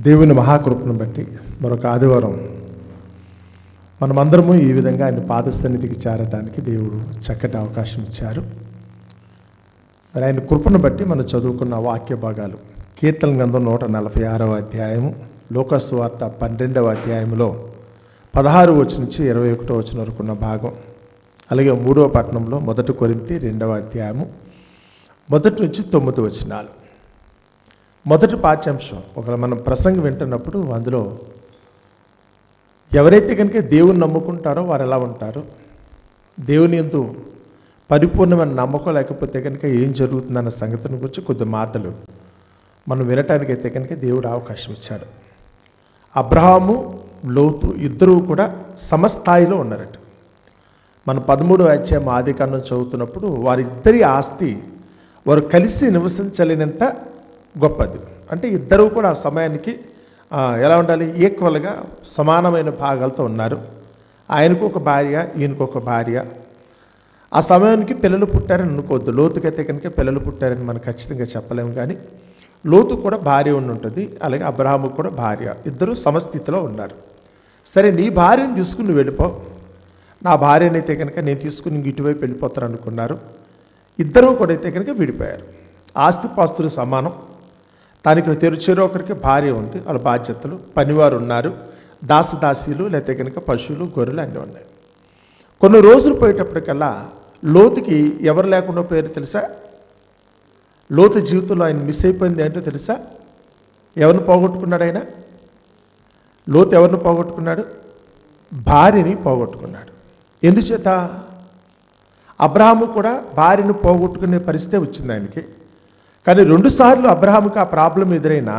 దేవుని మహాకృపను బట్టి మరొక ఆదివారం మనమందరము ఈ విధంగా ఆయన పాద సన్నిధికి చేరడానికి దేవుడు చక్కటి అవకాశం ఇచ్చారు. మరి ఆయన కృపను బట్టి మనం చదువుకున్న వాక్య భాగాలు కీర్తన గ్రంథం 146వ అధ్యాయము, లోకాసు వార్త 12వ అధ్యాయంలో 16 వచనం నుంచి 21 వచనం వరకు ఉన్న భాగం, అలాగే 3వ పట్టణంలో 1 కొరింథీ 2వ అధ్యాయము 1 నుంచి 9 వచనాలు. మొదటి పాఠ్యాంశం ఒకవేళ మనం ప్రసంగం వింటున్నప్పుడు అందులో ఎవరైతే కనుక దేవుని నమ్ముకుంటారో వారు ఎలా ఉంటారో, దేవుని యందు పరిపూర్ణమైన నమ్మకం లేకపోతే కనుక ఏం జరుగుతుందన్న సంగతిని గురించి కొద్ది మాటలు మనం వినటానికైతే కనుక దేవుడు అవకాశం ఇచ్చాడు. అబ్రహాము, లోతు ఇద్దరూ కూడా సమస్థాయిలో ఉన్నారట. మన 13వ అధ్యాయం ఆదికాండం చదువుతున్నప్పుడు వారిద్దరి ఆస్తి వారు కలిసి నివసించలేనంత గొప్పది. అంటే ఇద్దరూ కూడా ఆ సమయానికి ఎలా ఉండాలి, ఈక్వల్గా సమానమైన భాగాలతో ఉన్నారు. ఆయనకు ఒక భార్య, ఈయనకు ఒక భార్య. ఆ సమయానికి పిల్లలు పుట్టారని అనుకోవద్దు. లోతుకైతే కనుక పిల్లలు పుట్టారని మనం ఖచ్చితంగా చెప్పలేము, కానీ లోతు కూడా భార్య ఉండి ఉంటుంది, అలాగే అబ్రహాముకు కూడా భార్య, ఇద్దరు సమస్థితిలో ఉన్నారు. సరే, నీ భార్యను తీసుకుని వెళ్ళిపో, నా భార్యనైతే కనుక నేను తీసుకుని ఇటువైపు వెళ్ళిపోతాను అనుకున్నారు. ఇద్దరూ కూడా అయితే కనుక విడిపోయారు. ఆస్తిపాస్తులు సమానం. దానికి చెరొకరికి భార్య ఉంది, వాళ్ళ బాధ్యతలు, పనివారు ఉన్నారు, దాసదాసీలు లేకపోతే కనుక పశువులు, గొర్రెలు అన్నీ ఉన్నాయి. కొన్ని రోజులు పోయేటప్పటికల్లా లోతుకి ఎవరు లేకుండా పోయారు తెలుసా? లోతు జీవితంలో ఆయన మిస్ అయిపోయింది ఏంటో తెలుసా? ఎవరిని పోగొట్టుకున్నాడు ఆయన? లోతు ఎవరిని పోగొట్టుకున్నాడు? భార్యని పోగొట్టుకున్నాడు. ఎందుచేత? అబ్రహాము కూడా భార్యను పోగొట్టుకునే పరిస్థితి వచ్చింది ఆయనకి. కానీ 2 సార్లు అబ్రహాముకి ఆ ప్రాబ్లం ఎదురైనా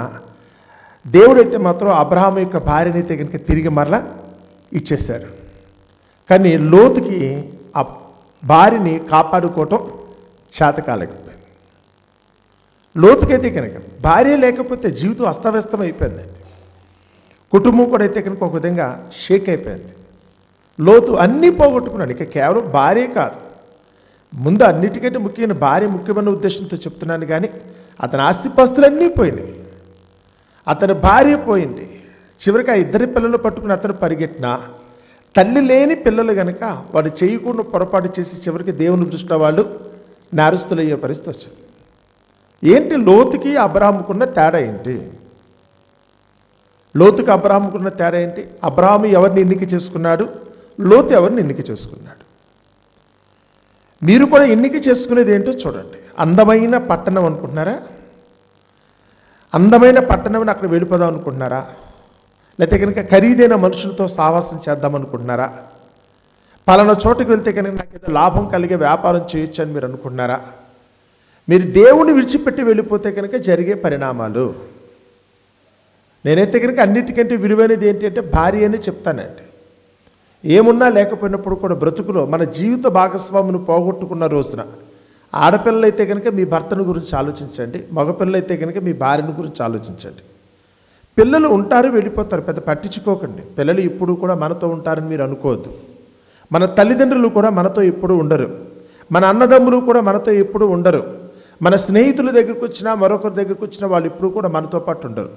దేవుడైతే మాత్రం అబ్రహాము యొక్క భార్యని అయితే కనుక తిరిగి మరలా ఇచ్చేశారు. కానీ లోతుకి ఆ భార్యని కాపాడుకోవటం చేత కాలేకపోయింది. లోతుకైతే కనుక భార్య లేకపోతే జీవితం అస్తవ్యస్తం అయిపోయిందండి. కుటుంబం కూడా అయితే కనుక ఒక విధంగా షేక్ అయిపోయింది. లోతు అన్నీ పోగొట్టుకున్నాడు. ఇక కేవలం భార్య కాదు, ముందు అన్నిటికంటే ముఖ్యమైన భార్య ముఖ్యమైన ఉద్దేశంతో చెప్తున్నాను, కానీ అతని ఆస్తిపాస్తులన్నీ పోయినాయి, అతని భార్య పోయింది. చివరికి ఆ ఇద్దరి పిల్లలు పట్టుకుని అతను పరిగెట్టినా తల్లి లేని పిల్లలు కనుక వాడు చేయకుండా పొరపాటు చేసి చివరికి దేవుని దృష్టిలో వాళ్ళు నేరస్తులయ్యే పరిస్థితి వచ్చింది. ఏంటి లోతుకి అబ్రహాముకున్న తేడా ఏంటి? లోతుకి అబ్రహాముకున్న తేడా ఏంటి? అబ్రహాము ఎవరిని ఎన్నిక చేసుకున్నాడు, లోతు ఎవరిని ఎన్నిక చేసుకున్నాడు? మీరు కూడా ఎన్నిక చేసుకునేది ఏంటో చూడండి. అందమైన పట్టణం అనుకుంటున్నారా? అందమైన పట్టణం అక్కడ వెళ్ళిపోదాం అనుకుంటున్నారా? లేకపోతే కనుక ఖరీదైన మనుషులతో సావాసం చేద్దాం అనుకుంటున్నారా? పలానా చోటుకు వెళ్తే కనుక నాకు ఏదో లాభం కలిగే వ్యాపారం చేయొచ్చు అని మీరు అనుకుంటున్నారా? మీరు దేవుని విడిచిపెట్టి వెళ్ళిపోతే కనుక జరిగే పరిణామాలు. నేనైతే కనుక అన్నిటికంటే విలువైనది ఏంటి అంటే భార్య అని చెప్తానండి. ఏమున్నా లేకపోయినప్పుడు కూడా బ్రతుకులో మన జీవిత భాగస్వామిని పోగొట్టుకున్న రోజున ఆడపిల్లలు అయితే కనుక మీ భర్తను గురించి ఆలోచించండి, మగపిల్లలు అయితే కనుక మీ భార్యను గురించి ఆలోచించండి. పిల్లలు ఉంటారు, వెళ్ళిపోతారు, పెద్ద పట్టించుకోకండి. పిల్లలు ఇప్పుడు కూడా మనతో ఉంటారని మీరు అనుకోవద్దు. మన తల్లిదండ్రులు కూడా మనతో ఎప్పుడు ఉండరు, మన అన్నదమ్ములు కూడా మనతో ఎప్పుడు ఉండరు, మన స్నేహితుల దగ్గరికి వచ్చినా మరొకరి దగ్గరికి వచ్చినా వాళ్ళు ఇప్పుడు కూడా మనతో పాటు ఉండరు.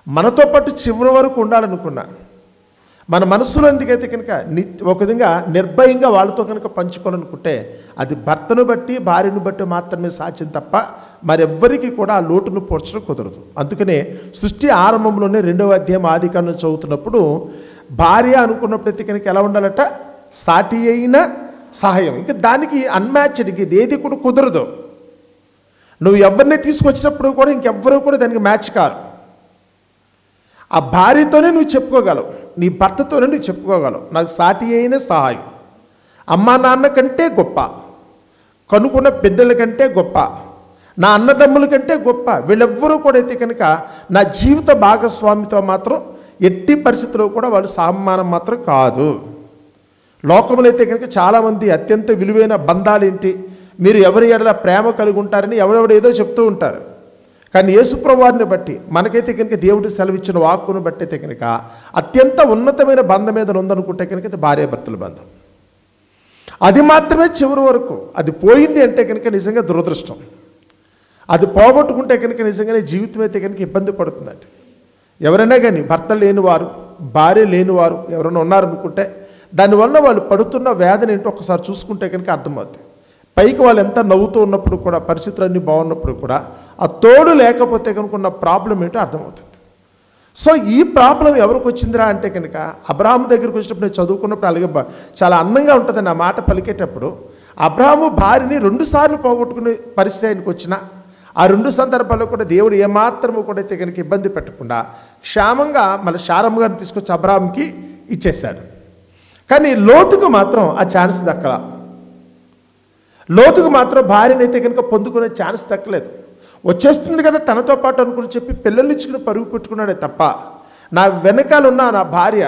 మనతో పాటు చివరి వరకు ఉండాలనుకున్నా మన మనస్సులో ఎందుకైతే కనుక ఒక విధంగా నిర్భయంగా వాళ్ళతో కనుక పంచుకోవాలనుకుంటే అది భర్తను బట్టి భార్యను బట్టి మాత్రమే సాధ్యం తప్ప మరెవ్వరికి కూడా ఆ లోటును పోర్చడం కుదరదు. అందుకనే సృష్టి ఆరంభంలోనే 2వ అధ్యాయం ఆదికాండం చదువుతున్నప్పుడు భార్య అనుకున్నప్పుడైతే కనుక ఎలా ఉండాలట? సాటి అయిన సహాయం. ఇంకా దానికి అన్మ్యాచ్డ్, ఇది ఏది కూడా కుదరదు. నువ్వు ఎవరిని తీసుకొచ్చినప్పుడు కూడా ఇంకెవ్వరూ కూడా దానికి మ్యాచ్ కారు. ఆ భార్యతోనే నువ్వు చెప్పుకోగలవు, నీ భర్తతోనే నువ్వు చెప్పుకోగలవు, నాకు సాటి అయిన సహాయం. అమ్మా నాన్న కంటే గొప్ప, కనుక్కున్న బిడ్డల కంటే గొప్ప, నా అన్నదమ్ముల కంటే గొప్ప, వీళ్ళెవ్వరూ కూడా అయితే కనుక నా జీవిత భాగస్వామితో మాత్రం ఎట్టి పరిస్థితుల్లో కూడా వాళ్ళు సమానం మాత్రం కాదు. లోకంలో అయితే కనుక చాలామంది అత్యంత విలువైన బంధాలు ఏంటి, మీరు ఎవరి ఎడల ప్రేమ కలిగి ఉంటారని ఎవరెవడు ఏదో చెప్తూ ఉంటారు. కానీ యేసుప్రభువారిని బట్టి మనకైతే కనుక దేవుడు సెలవిచ్చిన వాక్కును బట్టి అయితే కనుక అత్యంత ఉన్నతమైన బంధం మీద ఉందనుకుంటే కనుక అది భార్యాభర్తల బంధం. అది మాత్రమే చివరి వరకు. అది పోయింది అంటే కనుక నిజంగా దురదృష్టం. అది పోగొట్టుకుంటే కనుక నిజంగానే జీవితం అయితే కనుక ఇబ్బంది పడుతుందండి. ఎవరైనా కానీ భర్త లేనివారు, భార్య లేనివారు ఎవరైనా ఉన్నారనుకుంటే దానివల్ల వాళ్ళు పడుతున్న వేదన ఏంటో ఒకసారి చూసుకుంటే కనుక అర్థమవుతుంది. పైకి వాళ్ళు ఎంత నవ్వుతూ ఉన్నప్పుడు కూడా, పరిస్థితులన్నీ బాగున్నప్పుడు కూడా ఆ తోడు లేకపోతే కనుక ఉన్న ప్రాబ్లం ఏంటో అర్థమవుతుంది. సో ఈ ప్రాబ్లం ఎవరికి వచ్చిందిరా అంటే కనుక అబ్రాహాము దగ్గరికి వచ్చినప్పుడు నేను చదువుకున్నప్పుడు అలాగే చాలా అందంగా ఉంటుంది నా మాట పలికేటప్పుడు. అబ్రాహాము భార్యని 2 సార్లు పోగొట్టుకునే పరిస్థితి ఆయనకు వచ్చిన ఆ 2 సందర్భాల్లో కూడా దేవుడు ఏమాత్రము కూడా అయితే కనుక ఇబ్బంది పెట్టకుండా క్షేమంగా మళ్ళీ శారమ్మ గారిని తీసుకొచ్చి అబ్రాహాంకి ఇచ్చేశాడు. కానీ లోతుకు మాత్రం ఆ ఛాన్స్ దక్కల. లోతుకు మాత్రం భార్యని అయితే కనుక పొందుకునే ఛాన్స్ దక్కలేదు. వచ్చేస్తుంది కదా తనతో పాటు అనుకుని చెప్పి పిల్లల్ని ఇచ్చుకుని పరుగు పెట్టుకున్నాడే తప్ప నా వెనకాల ఉన్న నా భార్య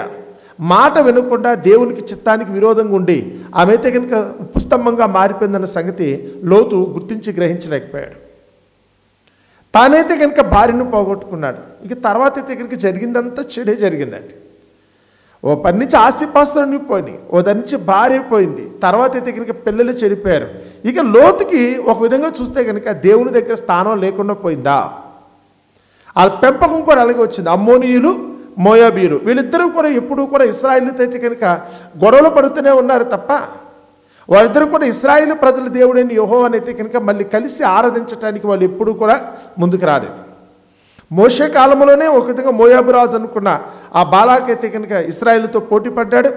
మాట వినకుండా దేవునికి చిత్తానికి విరోధంగా ఉండి ఆమె అయితే కనుక ఉప్పుస్తంభంగా మారిపోయిందన్న సంగతి లోతు గుర్తించి గ్రహించలేకపోయాడు. తానైతే కనుక భార్యను పోగొట్టుకున్నాడు. ఇక తర్వాత అయితే కనుక జరిగిందంతా చెడే జరిగిందండి. ఓ పని నుంచి ఆస్తిపాస్తులన్నీ పోయినాయి, ఓ దాని నుంచి భార్య పోయింది, తర్వాత అయితే కనుక పిల్లలు చెడిపోయారు. ఇక లోతుకి ఒక విధంగా చూస్తే కనుక దేవుని దగ్గర స్థానం లేకుండా పోయిందా? ఆ పెంపకం కూడా అలాగే వచ్చింది. అమ్మోనీయులు, మోయాబీయులు వీళ్ళిద్దరూ కూడా ఎప్పుడూ కూడా ఇశ్రాయేలుతో అయితే కనుక గొడవలు పడుతూనే ఉన్నారు తప్ప వాళ్ళిద్దరూ కూడా ఇశ్రాయేలు ప్రజల దేవుడైన యెహోవాని అయితే కనుక మళ్ళీ కలిసి ఆరాధించడానికి వాళ్ళు ఎప్పుడూ కూడా ముందుకు రాలేదు. మోషే కాలంలోనే ఒక విధంగా మోయాబు రాజు అనుకున్న ఆ బాలాక్ అయితే కనుక ఇశ్రాయేలుతో పోటీ పడ్డాడు.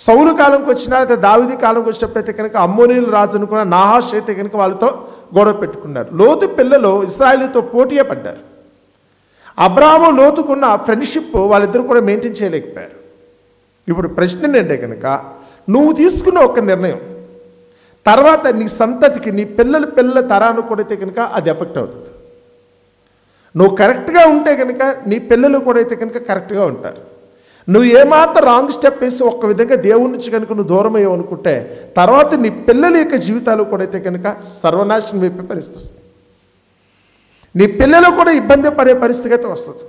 సౌలు కాలంకి వచ్చిన అయితే దావీదు కాలంకి వచ్చినప్పుడైతే కనుక అమ్మోనీయుల రాజు అనుకున్న నాహాష్ అయితే కనుక వాళ్ళతో గొడవ పెట్టుకున్నారు. లోతు పిల్లలు ఇశ్రాయేలుతో పోటీయే పడ్డారు. అబ్రాహాము లోతుకున్న ఫ్రెండ్షిప్ వాళ్ళిద్దరూ కూడా మెయింటైన్ చేయలేకపోయారు. ఇప్పుడు ప్రశ్న ఏంటంటే కనుక నువ్వు తీసుకున్న ఒక నిర్ణయం తర్వాత నీ సంతతికి, నీ పిల్లల తరానికి కూడా అయితే కనుక అది ఎఫెక్ట్ అవుతుంది. నువ్వు కరెక్ట్గా ఉంటే కనుక నీ పిల్లలు కూడా అయితే కనుక కరెక్ట్గా ఉంటారు. నువ్వు ఏమాత్రం రాంగ్ స్టెప్ వేసి ఒక్క విధంగా దేవుడి నుంచి కనుక నువ్వు దూరం అయ్యావు అనుకుంటే తర్వాత నీ పిల్లల యొక్క జీవితాలు కూడా అయితే కనుక సర్వనాశనం అయిపోయే పరిస్థితి, నీ పిల్లలు కూడా ఇబ్బంది పడే పరిస్థితి అయితే వస్తుంది.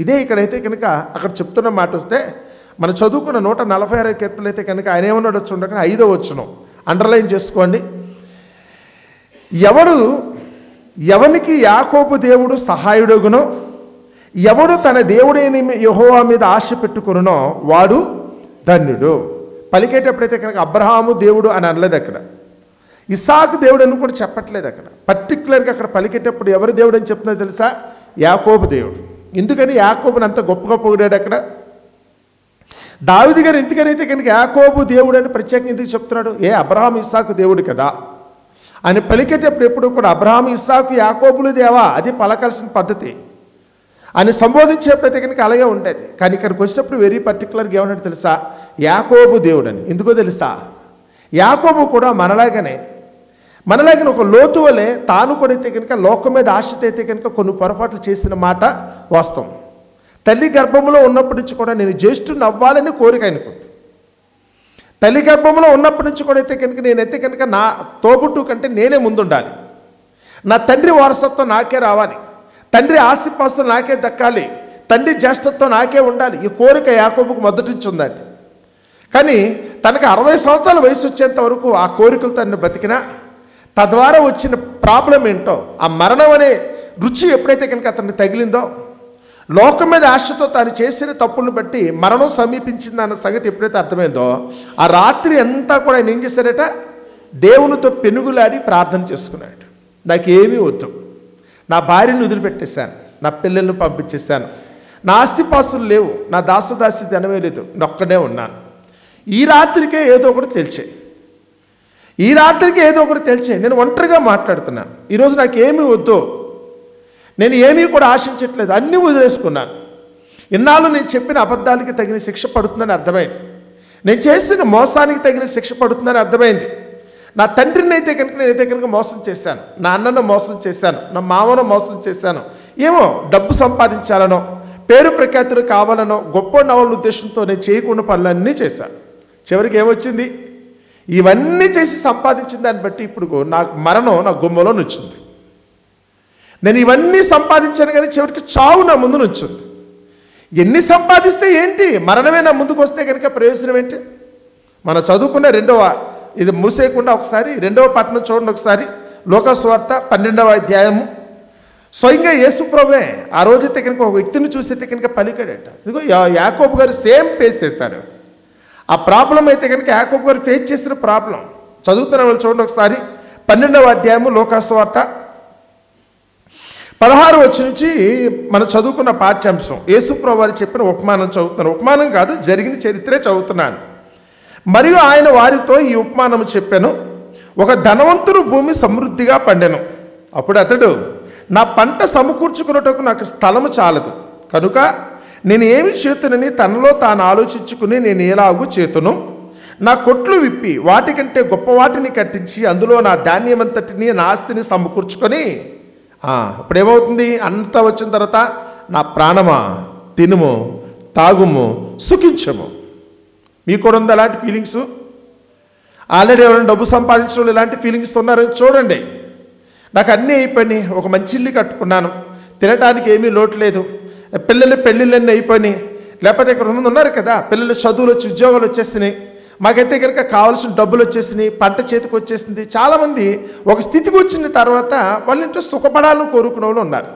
ఇదే ఇక్కడైతే కనుక అక్కడ చెప్తున్న మాట వస్తే మనం చదువుకున్న 146 కీర్తనలు అయితే కనుక ఆయన ఏమన్నాడు వచ్చి ఉండక 5వ వచనం అండర్లైన్ చేసుకోండి. ఎవనికి యాకోబు దేవుడు సహాయుడుగునో, ఎవడు తన దేవుడైన యెహోవా మీద ఆశ పెట్టుకునో వాడు ధన్యుడు. పలికేటప్పుడైతే కనుక అబ్రహాము దేవుడు అని అనలేదు, అక్కడ ఇస్సాకు దేవుడు అని కూడా చెప్పట్లేదు. అక్కడ పర్టికులర్గా అక్కడ పలికేటప్పుడు ఎవరి దేవుడు అని చెప్తున్నా తెలుసా? యాకోబు దేవుడు. ఎందుకని యాకోబుని అంత గొప్పగా పొగిడాడు అక్కడ? దావీదు గారు ఎందుకనైతే కనుక యాకోబు దేవుడు అని ప్రత్యేకంగా ఎందుకు చెప్తున్నాడు? అబ్రహాం ఇస్సాకు దేవుడు కదా అని పలికేటప్పుడు ఎప్పుడు కూడా అబ్రహాం ఇస్సాకు యాకోబులు దేవా అది పలకాల్సిన పద్ధతి అని సంబోధించేటప్పుడైతే కనుక అలాగే ఉండేది. కానీ ఇక్కడికి వచ్చినప్పుడు వెరీ పర్టికులర్గా ఏమన్నాడు తెలుసా? యాకోబు దేవుడు అని. ఎందుకో తెలుసా? యాకోబు కూడా మనలాగనే ఒక లోతు వలె తాను కూడా అయితే కనుక లోకం మీద ఆశతో అయితే కనుక కొన్ని పొరపాట్లు చేసిన మాట వాస్తవం. తల్లి గర్భంలో ఉన్నప్పటి నుంచి కూడా నేను జ్యేష్ఠుని అవ్వాలని కోరిక ఆయనకుంది. తల్లి గర్భంలో ఉన్నప్పటి నుంచి కూడా అయితే కనుక నేనైతే కనుక నా తోబుట్టు కంటే నేనే ముందుండాలి, నా తండ్రి వారసత్వం నాకే రావాలి, తండ్రి ఆస్తిపాస్తులు నాకే దక్కాలి, తండ్రి జ్యేష్ఠత్వం నాకే ఉండాలి. ఈ కోరిక యాకోబుకు మొదటి నుంచి ఉందండి. కానీ తనకు 60 సంవత్సరాల వయసు వచ్చేంత వరకు ఆ కోరికలు తను బతికినా తద్వారా వచ్చిన ప్రాబ్లం ఏంటో, ఆ మరణం అనే రుచి ఎప్పుడైతే కనుక అతన్ని తగిలిందో, లోకం మీద ఆశతో తాను చేసిన తప్పులను బట్టి మరణం సమీపించింది అన్న సంగతి ఎప్పుడైతే అర్థమైందో ఆ రాత్రి అంతా కూడా ఆయన ఏం చేశాడట? దేవునితో పెనుగులాడి ప్రార్థన చేసుకున్నాడు. నాకేమీ వద్దు, నా భార్యను వదిలిపెట్టేశాను, నా పిల్లల్ని పంపించేశాను, నా ఆస్తిపాస్తులు లేవు, నా దాసదాసి ధనమే లేదు, నొక్కడే ఉన్నాను. ఈ రాత్రికే ఏదో ఒకటి తెలిసే నేను ఒంటరిగా మాట్లాడుతున్నాను. ఈరోజు నాకేమీ వద్దు, నేను ఏమీ కూడా ఆశించట్లేదు, అన్నీ వదిలేసుకున్నాను. ఇన్నాళ్ళు నేను చెప్పిన అబద్ధాలకి తగిన శిక్ష పడుతుందని అర్థమైంది, నేను చేసిన మోసానికి తగిన శిక్ష పడుతుందని అర్థమైంది. నా తండ్రిని అయితే కనుక నేనైతే కనుక మోసం చేశాను, నా అన్నను మోసం చేశాను, నా మామను మోసం చేశాను, ఏమో డబ్బు సంపాదించాలనో పేరు ప్రఖ్యాతులు కావాలనో గొప్ప నవల ఉద్దేశంతో నేను చేయకుండా పనులన్నీ చేశాను. చివరికి ఏమొచ్చింది? ఇవన్నీ చేసి సంపాదించిన దాన్ని బట్టి ఇప్పుడు నాకు మరణం నా గుమ్మలో నుంచింది. నేను ఇవన్నీ సంపాదించాను కానీ చివరికి చావు నా ముందు నుంచింది. ఎన్ని సంపాదిస్తే ఏంటి, మరణమే నా ముందుకు వస్తే కనుక ప్రయోజనం ఏంటి? మనం చదువుకున్న ఇది మూసేయకుండా ఒకసారి 2వ పట్టణం చూడండి ఒకసారి. లోకాసువార్త 12వ అధ్యాయము స్వయంగా యేసుప్రభువే ఆ రోజైతే కనుక ఒక వ్యక్తిని చూస్తే కనుక పలికాడట. ఇదిగో యాకోబు గారు సేమ్ ఫేస్ చేస్తాడు. ఆ ప్రాబ్లం అయితే కనుక యాకోబు గారు ఫేస్ చేసిన ప్రాబ్లం చదువుతున్న వాళ్ళు చూడండి ఒకసారి. 12వ అధ్యాయము లోకాసువార్త 16 వచ్చి నుంచి మనం చదువుకున్న పాఠ్యాంశం. యేసుప్రభువు వారు చెప్పిన ఉపమానం చదువుతున్నాను. ఉపమానం కాదు, జరిగిన చరిత్రే చదువుతున్నాను. మరియు ఆయన వారితో ఈ ఉపమానం చెప్పాను. ఒక ధనవంతుడు భూమి సమృద్ధిగా పండెను. అప్పుడు అతడు, నా పంట సమకూర్చుకున్నటకు నాకు స్థలము చాలదు, కనుక నేను ఏమి చేతునని తనలో తాను ఆలోచించుకుని నేను ఎలాగూ చేతును, నా కొట్లు విప్పి వాటికంటే గొప్ప వాటిని కట్టించి అందులో నా ధాన్యమంతటిని నా ఆస్తిని సమకూర్చుకొని ఇప్పుడేమవుతుంది? అంతా వచ్చిన తర్వాత నా ప్రాణమా తినుము తాగుము సుఖించము. మీకు కూడా ఉంది అలాంటి ఫీలింగ్స్? ఆల్రెడీ ఎవరైనా డబ్బు సంపాదించిన వాళ్ళు ఇలాంటి ఫీలింగ్స్ ఉన్నారని చూడండి. నాకు అన్నీ అయిపోయినాయి, ఒక మంచి ఇల్లు కట్టుకున్నాను, తినడానికి ఏమీ లోటు లేదు, పిల్లలు పెళ్ళిళ్ళన్నీ అయిపోయినాయి, లేకపోతే ఇక్కడ ఉన్నారు కదా పిల్లలు చదువులు వచ్చి ఉద్యోగాలు వచ్చేసినాయి, మాకైతే కనుక కావాల్సిన డబ్బులు వచ్చేసినాయి, పంట చేతికి వచ్చేసింది. చాలామంది ఒక స్థితికి వచ్చిన తర్వాత వాళ్ళ ఇంట్లో సుఖపడాలని కోరుకునే వాళ్ళు ఉన్నారు.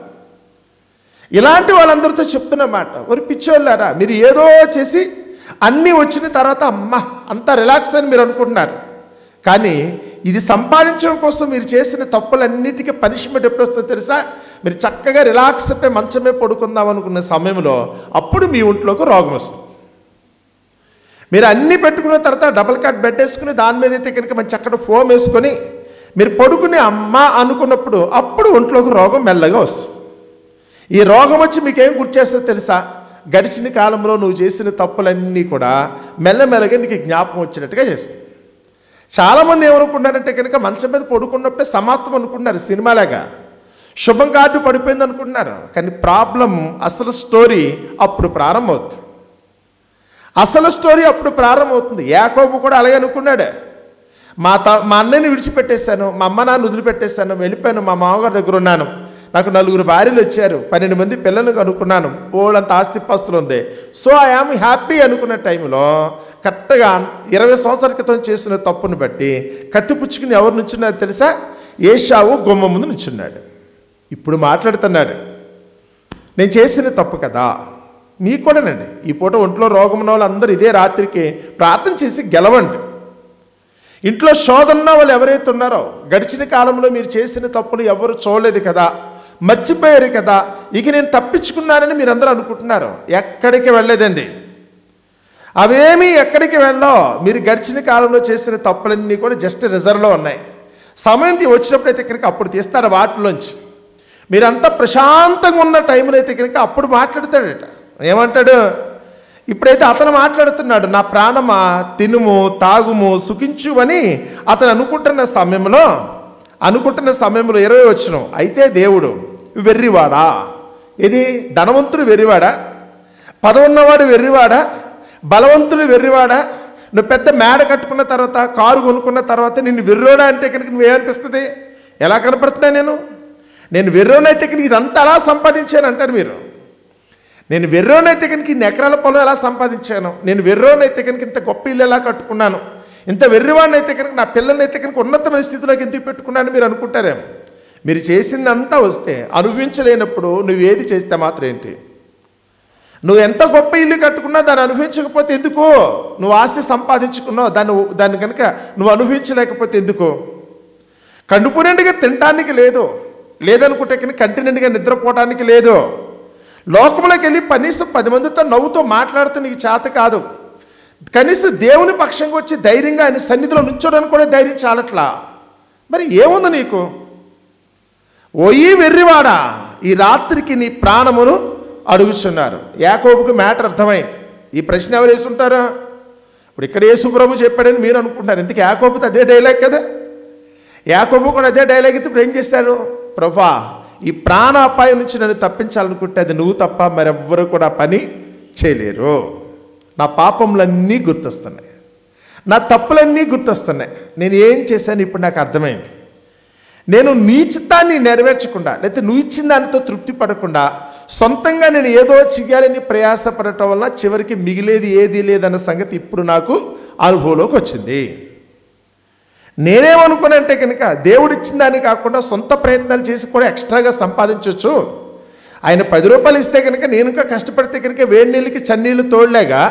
ఇలాంటి వాళ్ళందరితో చెప్తున్నమాట, ఒక పిచ్చోళ్ళారా మీరు ఏదో చేసి అన్నీ వచ్చిన తర్వాత అమ్మ అంతా రిలాక్స్ అని మీరు అనుకుంటున్నారు. కానీ ఇది సంపాదించడం కోసం మీరు చేసిన తప్పులన్నిటికీ పనిష్మెంట్ ఎప్పుడు వస్తుందో తెలుసా? మీరు చక్కగా రిలాక్స్ అయిపోయి మంచమే పడుకుందాం అనుకున్న సమయంలో అప్పుడు మీ ఒంట్లోకి రోగం వస్తుంది. మీరు అన్నీ పెట్టుకున్న తర్వాత డబుల్ కాట్ బెడ్ వేసుకుని దాని మీద అయితే కనుక మంచి చక్కటి ఫోమ్ వేసుకొని మీరు పడుకుని అమ్మ అనుకున్నప్పుడు అప్పుడు ఒంట్లోకి రోగం మెల్లగా వస్తుంది. ఈ రోగం వచ్చి మీకేం గుర్చేస్తుందో తెలుసా? గడిచిన కాలంలో నువ్వు చేసిన తప్పులన్నీ కూడా మెల్లమెల్లగా నీకు జ్ఞాపకం వచ్చినట్టుగా చేస్తుంది. చాలామంది ఏమనుకుంటున్నారంటే కనుక మంచం మీద పడుకున్నప్పుడే సమాప్తం అనుకుంటున్నారు, సినిమాలాగా శుభం కార్డు పడిపోయింది అనుకుంటున్నారు. కానీ ప్రాబ్లం అసలు స్టోరీ అప్పుడు ప్రారంభమవుతుంది. అసలు స్టోరీ అప్పుడు ప్రారంభమవుతుంది. యాకోబు కూడా అలాగే అనుకున్నాడు. మా అన్నయ్యని విడిచిపెట్టేశాను, మా అమ్మ నాన్న వదిలిపెట్టేశాను, వెళ్ళిపోయాను, మా మామగారి దగ్గర ఉన్నాను, నాకు 4 భార్యలు వచ్చారు, 12 మంది పిల్లలను కనుక్కున్నాను, ఓళ్ళంత ఆస్తిపాస్తులు ఉంది, సో ఐ యామ్ హ్యాపీ అనుకున్న టైంలో కరెక్ట్గా 20 సంవత్సరాల క్రితం చేసిన తప్పును బట్టి కత్తిపుచ్చుకుని ఎవరు నుంచున్నారో తెలుసా? ఏశావు గుమ్మ ముందు నుంచున్నాడు. ఇప్పుడు మాట్లాడుతున్నాడు, నేను చేసిన తప్పు కదా. మీకు కూడానండి ఈ పూట ఒంట్లో రోగం ఉన్న వాళ్ళు అందరూ ఇదే రాత్రికి ప్రార్థన చేసి గెలవండి. ఇంట్లో శోధన వాళ్ళు ఎవరైతే ఉన్నారో గడిచిన కాలంలో మీరు చేసిన తప్పులు ఎవరు చూడలేదు కదా, మర్చిపోయారు కదా, ఇక నేను తప్పించుకున్నానని మీరు అందరూ అనుకుంటున్నారు. ఎక్కడికి వెళ్ళలేదండి, అవేమీ ఎక్కడికి వెళ్ళో. మీరు గడిచిన కాలంలో చేసిన తప్పులన్నీ కూడా జస్ట్ రిజర్వ్లో ఉన్నాయి. సమయం వచ్చినప్పుడు అయితే కనుక అప్పుడు తీస్తారు వాటిలోంచి. మీరంతా ప్రశాంతంగా ఉన్న టైంలో అయితే కనుక అప్పుడు మాట్లాడతాడట. ఏమంటాడు? ఇప్పుడైతే అతను మాట్లాడుతున్నాడు, నా ప్రాణమా తినుము తాగుము సుఖించు అని అతను అనుకుంటున్న సమయంలో 20 వచనం, అయితే దేవుడు వెర్రివాడా? ఇది ధనవంతుడు వెర్రివాడా? పదవున్నవాడు వెర్రివాడా? బలవంతుడు వెర్రివాడా? నువ్వు పెద్ద మేడ కట్టుకున్న తర్వాత కారు కొనుక్కున్న తర్వాత నిన్ను వెర్రోడా అంటే కనుక నువ్వేమనిపిస్తుంది? ఎలా కనపడుతున్నా నేను వెర్రోనైతే కనుక ఇదంతా అలా సంపాదించాను అంటారు మీరు. నేను వెర్రోనైతే కనుక ఇన్ని ఎకరాల పొలం ఎలా సంపాదించాను, నేను వెర్రోనైతే కనుక ఇంత గొప్ప ఇల్లు ఎలా కట్టుకున్నాను, ఇంత వెర్రివాడిని అయితే కనుక నా పిల్లల్ని అయితే కనుక ఉన్నతమైన స్థితిలోకి ఎందుకు పెట్టుకున్నాను మీరు అనుకుంటారేమో. మీరు చేసిందంతా వస్తే అనుభవించలేనప్పుడు నువ్వేది చేస్తే మాత్రం ఏంటి? నువ్వు ఎంత గొప్ప ఇల్లు కట్టుకున్నా దాన్ని అనుభవించకపోతే ఎందుకు? నువ్వు ఆస్తి సంపాదించుకున్నావు దాన్ని కనుక నువ్వు అనుభవించలేకపోతే ఎందుకు? కడుపు నిండుగా తినటానికి లేదనుకుంటే కనుక కంటి నిండుగా నిద్రపోవడానికి లేదు. లోకంలోకి వెళ్ళి కనీసం 10 మందితో నవ్వుతో మాట్లాడుతూ నీకు చేత కాదు. కనీసం దేవుని పక్షంగా వచ్చి ధైర్యంగా ఆయన సన్నిధిలో నుంచోడానికి కూడా ధైర్యం చాలట్లా. మరి ఏముంది నీకు? ఓయి వెర్రివాడా, ఈ రాత్రికి నీ ప్రాణమును అడుగుతున్నారు. యాకోబుకు మ్యాటర్ అర్థమైంది. ఈ ప్రశ్న ఎవరు వేసుంటారా? ఇప్పుడు ఇక్కడ యేసు ప్రభు చెప్పాడని మీరు అనుకుంటున్నారు. ఎందుకు యాకోబుతో అదే డైలాగ్ కదా. యాకోబు కూడా అదే డైలాగ్ అయితే ఇప్పుడు ఏం చేశారు? ప్రభువా, ఈ ప్రాణాపాయం నుంచి నన్ను తప్పించాలనుకుంటే అది నువ్వు తప్ప మరెవ్వరూ కూడా పని చేయలేరు. నా పాపములన్నీ గుర్తొస్తున్నాయి, నా తప్పులన్నీ గుర్తొస్తున్నాయి. నేను ఏం చేశాను ఇప్పుడు నాకు అర్థమైంది. నేను నీ చిత్తాన్ని నెరవేర్చకుండా లేకపోతే నువ్వు ఇచ్చిన దానితో తృప్తి పడకుండా సొంతంగా నేను ఏదో చెయ్యాలని ప్రయాసపడటం వల్ల చివరికి మిగిలేది ఏదీ లేదన్న సంగతి ఇప్పుడు నాకు అనుభవంలోకి వచ్చింది. నేనేమనుకున్నానంటే కనుక దేవుడిచ్చిన దాన్ని కాకుండా సొంత ప్రయత్నాలు చేసి కూడా ఎక్స్ట్రాగా సంపాదించవచ్చు. ఆయన 10 రూపాయలు ఇస్తే కనుక నేను ఇంకా కష్టపడితే కనుక వేడి నీళ్ళకి చన్నీళ్ళు తోడలేగా,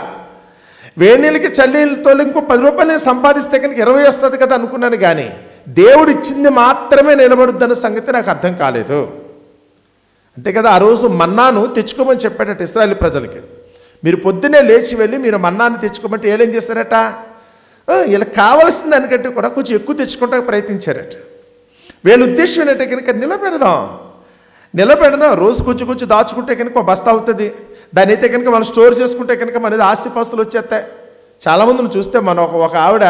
వేడి నీళ్ళకి చన్నీళ్ళు తోడు ఇంకో 10 రూపాయలు నేను సంపాదిస్తే కనుక 20 వస్తుంది కదా అనుకున్నాను. కానీ దేవుడు ఇచ్చింది మాత్రమే నిలబడుద్దన్న సంగతి నాకు అర్థం కాలేదు. అంతే కదా, ఆ రోజు మన్నాను తెచ్చుకోమని చెప్పాడట ఇశ్రాయేలు ప్రజలకి. మీరు పొద్దున్నే లేచి వెళ్ళి మీరు మన్నాను తెచ్చుకోమంటే ఏం చేశారట, వీళ్ళకి కావాల్సిన దానికంటే కూడా కొంచెం ఎక్కువ తెచ్చుకోవడానికి ప్రయత్నించారట. వీళ్ళ ఉద్దేశం ఏంటంటే కనుక నిలబెడదాం, రోజు కొంచెం కొంచెం దాచుకుంటే కనుక బస్తా అవుతుంది. దాని అయితే కనుక మనం స్టోర్ చేసుకుంటే కనుక మనది ఆస్తిపాస్తులు వచ్చేస్తాయి. చాలామందిని చూస్తే మనం ఒక ఆవిడ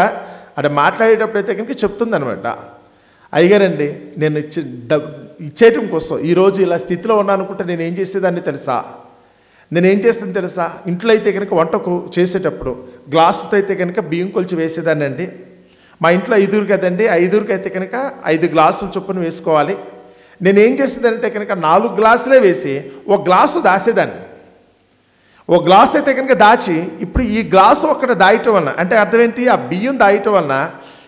అక్కడ మాట్లాడేటప్పుడు అయితే కనుక చెప్తుంది అనమాట, అయ్యగారండి నేను ఇచ్చేయటం కోసం ఈరోజు ఇలా స్థితిలో ఉన్నాను అనుకుంటే నేను ఏం చేసేదాన్ని తెలుసా, ఇంట్లో అయితే కనుక వంటకు చేసేటప్పుడు గ్లాసుతో అయితే కనుక బియ్యం కొలిచి వేసేదాన్ని అండి. మా ఇంట్లో 5 కదండి, 5 అయితే కనుక 5 గ్లాసులు చొప్పున వేసుకోవాలి. నేనేం చేసేదానంటే కనుక 4 గ్లాసులే వేసి ఒక గ్లాసు దాసేదాన్ని. ఒక గ్లాస్ అయితే కనుక దాచి ఇప్పుడు ఈ గ్లాసు ఒక్కడ దాయటం వలన అంటే అర్థం ఏంటి, ఆ బియ్యం దాయటం వలన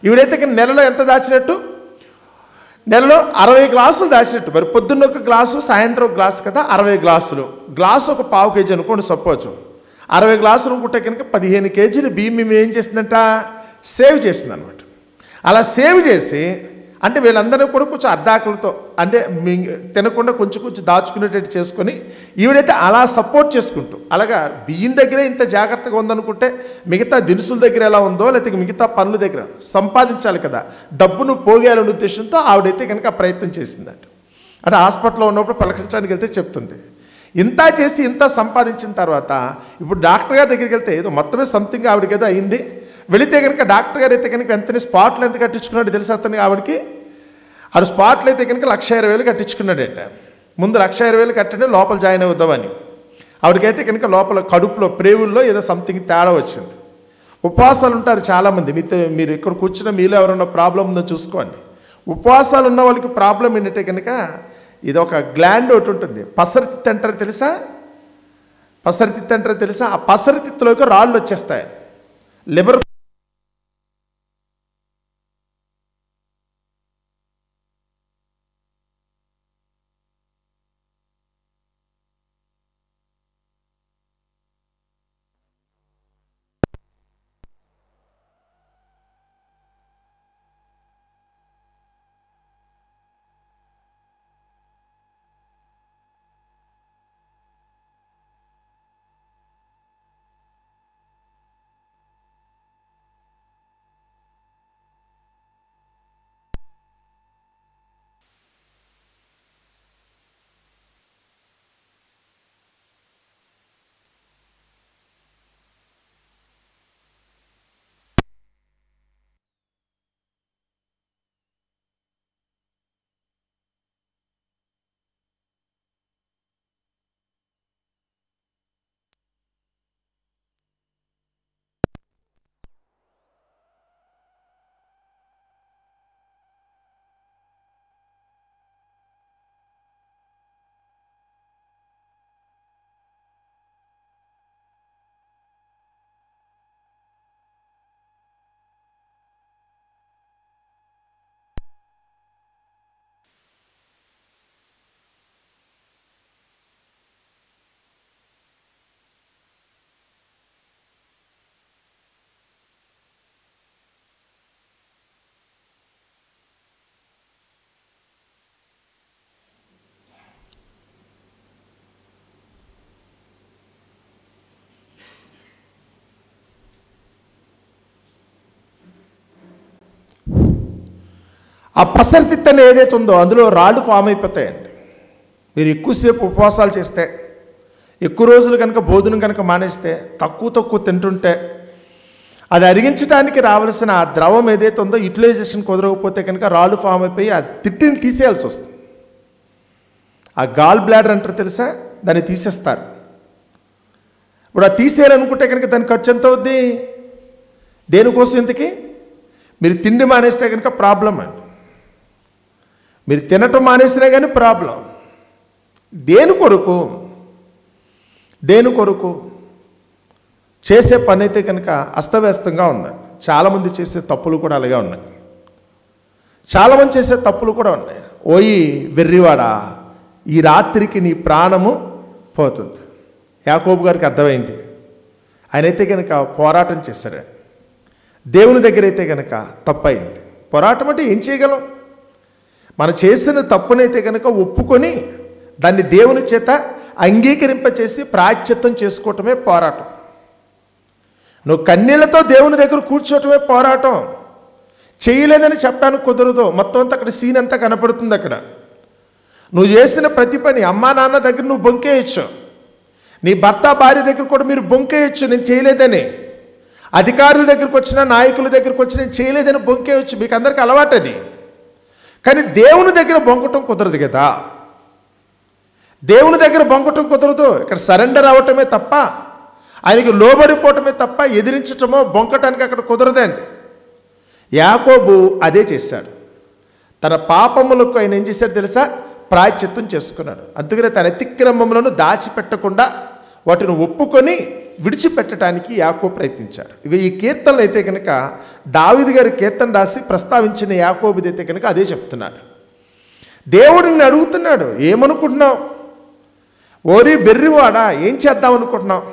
ఇవిడైతే కనుక నెలలో ఎంత దాచినట్టు, నెలలో 60 గ్లాసులు దాచినట్టు. మరి పొద్దున్న ఒక గ్లాసు, సాయంత్రం ఒక గ్లాసు కదా, 60 గ్లాసులు. గ్లాసు ఒక పావు కేజీ అనుకోండి సపోజ్. 60 గ్లాసులు అనుకుంటే కనుక 15 కేజీలు బియ్యం మేము ఏం చేసిందంట, సేవ్ చేసింది అనమాట. అలా సేవ్ చేసి అంటే వీళ్ళందరూ కూడా కొంచెం అర్ధాకలతో అంటే తినకుండా కొంచెం కొంచెం దాచుకునేటట్టు చేసుకొని ఈవిడైతే అలా సపోర్ట్ చేసుకుంటూ అలాగా బియ్యం దగ్గరే ఇంత జాగ్రత్తగా ఉందనుకుంటే మిగతా దినుసుల దగ్గర ఎలా ఉందో లేకపోతే మిగతా పనుల దగ్గర సంపాదించాలి కదా, డబ్బును పోగేయాలనే ఉద్దేశంతో ఆవిడైతే కనుక ప్రయత్నం చేసిందంట. అంటే హాస్పిటల్లో ఉన్నప్పుడు పరీక్షించడానికి వెళ్తే చెప్తుంది, ఇంత చేసి ఇంత సంపాదించిన తర్వాత ఇప్పుడు డాక్టర్ గారి దగ్గరికి వెళ్తే ఏదో మొత్తమే సంథింగ్ ఆవిడకి ఏదో అయింది. వెళితే కనుక డాక్టర్ గారు అయితే కనుక వెంటనే స్పాట్లు ఎంత కట్టించుకున్నాడు తెలుసా అతను, ఆవిడకి ఆడు స్పాట్లు అయితే కనుక 1,20,000 కట్టించుకున్నాడట. ముందు 1,20,000 కట్టండి లోపల జాయిన్ అవుద్దామని. ఆవిడకైతే కనుక లోపల కడుపులో ప్రేవుల్లో ఏదో సంథింగ్ తేడా వచ్చింది. ఉపవాసాలు ఉంటారు చాలామంది, మీరు ఇక్కడ కూర్చున్న మీలో ఎవరన్నా ప్రాబ్లం ఉందో చూసుకోండి. ఉపవాసాలు ఉన్న వాళ్ళకి ప్రాబ్లం ఏంటంటే కనుక ఇది ఒక గ్లాండ్ ఒకటి ఉంటుంది, పసరతిత్తి అంటారు తెలుసా, ఆ పసరతిత్తులోకి రాళ్ళు వచ్చేస్తాయి. లివర్ ఆ పసరతిత్తని ఏదైతే ఉందో అందులో రాళ్ళు ఫామ్ అయిపోతాయండి. మీరు ఎక్కువసేపు ఉపవాసాలు చేస్తే, ఎక్కువ రోజులు కనుక భోజనం కనుక మానేస్తే, తక్కువ తింటుంటే అది అరిగించడానికి రావాల్సిన ఆ ద్రవం ఏదైతే ఉందో యూటిలైజేషన్ కుదరకపోతే కనుక రాళ్ళు ఫామ్ అయిపోయి ఆ తిట్టిని తీసేయాల్సి వస్తుంది. ఆ గాల్ బ్లాడర్ అంటారు తెలుసా, దాన్ని తీసేస్తారు. ఇప్పుడు ఆ తీసేయాలనుకుంటే కనుక దాని ఖర్చు ఎంత అవుద్ది, దేనికోసం ఇంతకీ? మీరు తిండి మానేస్తే కనుక ప్రాబ్లం అండి, మీరు తినటం మానేసినా కానీ ప్రాబ్లం. దేని కొరకు చేసే పని అయితే కనుక అస్తవ్యస్తంగా ఉందండి. చాలామంది చేసే తప్పులు కూడా అలాగే ఉన్నాయి. చాలామంది చేసే తప్పులు కూడా ఉన్నాయి. ఓయి వెర్రివాడా, ఈ రాత్రికి నీ ప్రాణము పోతుంది. యాకోబు గారికి అర్థమైంది. ఆయనైతే కనుక పోరాటం చేశాడు. దేవుని దగ్గర అయితే కనుక తప్పయింది. పోరాటం అంటే ఏం చేయగలం? మనం చేసిన తప్పునైతే కనుక ఒప్పుకొని దాన్ని దేవుని చేత అంగీకరింపచేసి ప్రాయశ్చిత్తం చేసుకోవటమే పోరాటం. నువ్వు కన్నీళ్లతో దేవుని దగ్గర కూర్చోవటమే పోరాటం. చేయలేదని చెప్పడానికి కుదరదు. మొత్తం అంతా అక్కడ సీన్ అంతా కనపడుతుంది. అక్కడ నువ్వు చేసిన ప్రతి పని అమ్మా నాన్న దగ్గర నువ్వు బొంకేయచ్చు, నీ భర్త భార్య దగ్గర కూడా మీరు బొంకేయచ్చు నేను చేయలేదని. అధికారుల దగ్గరికి వచ్చినా నాయకుల దగ్గరికి వచ్చి నేను చేయలేదని బొంకేయచ్చు, మీకు అందరికీ అలవాటు అది. కానీ దేవుని దగ్గర బొంకటం కుదరదు కదా. దేవుని దగ్గర బొంకటం కుదరదు. ఇక్కడ సరెండర్ అవ్వటమే తప్ప, ఆయనకి లోబడిపోవటమే తప్ప ఎదిరించటమో బొంకటానికి అక్కడ కుదరదండి. యాకోబు అదే చేశాడు. తన పాపములకు ఆయన ఏం చేశాడు తెలుసా? ప్రాయశ్చిత్తం చేసుకున్నాడు. అందుకనే తన అతిక్రమములను దాచిపెట్టకుండా వాటిని ఒప్పుకొని విడిచిపెట్టడానికి యాకోబు ప్రయత్నించాడు. ఇక ఈ కీర్తనలు అయితే కనుక దావీదు గారి కీర్తన రాసి ప్రస్తావించిన యాకోబుది అయితే కనుక అదే చెప్తున్నాడు. దేవుడిని అడుగుతున్నాడు, ఏమనుకుంటున్నావు? ఓరి వెర్రివాడా, ఏం చేద్దాం అనుకుంటున్నావు?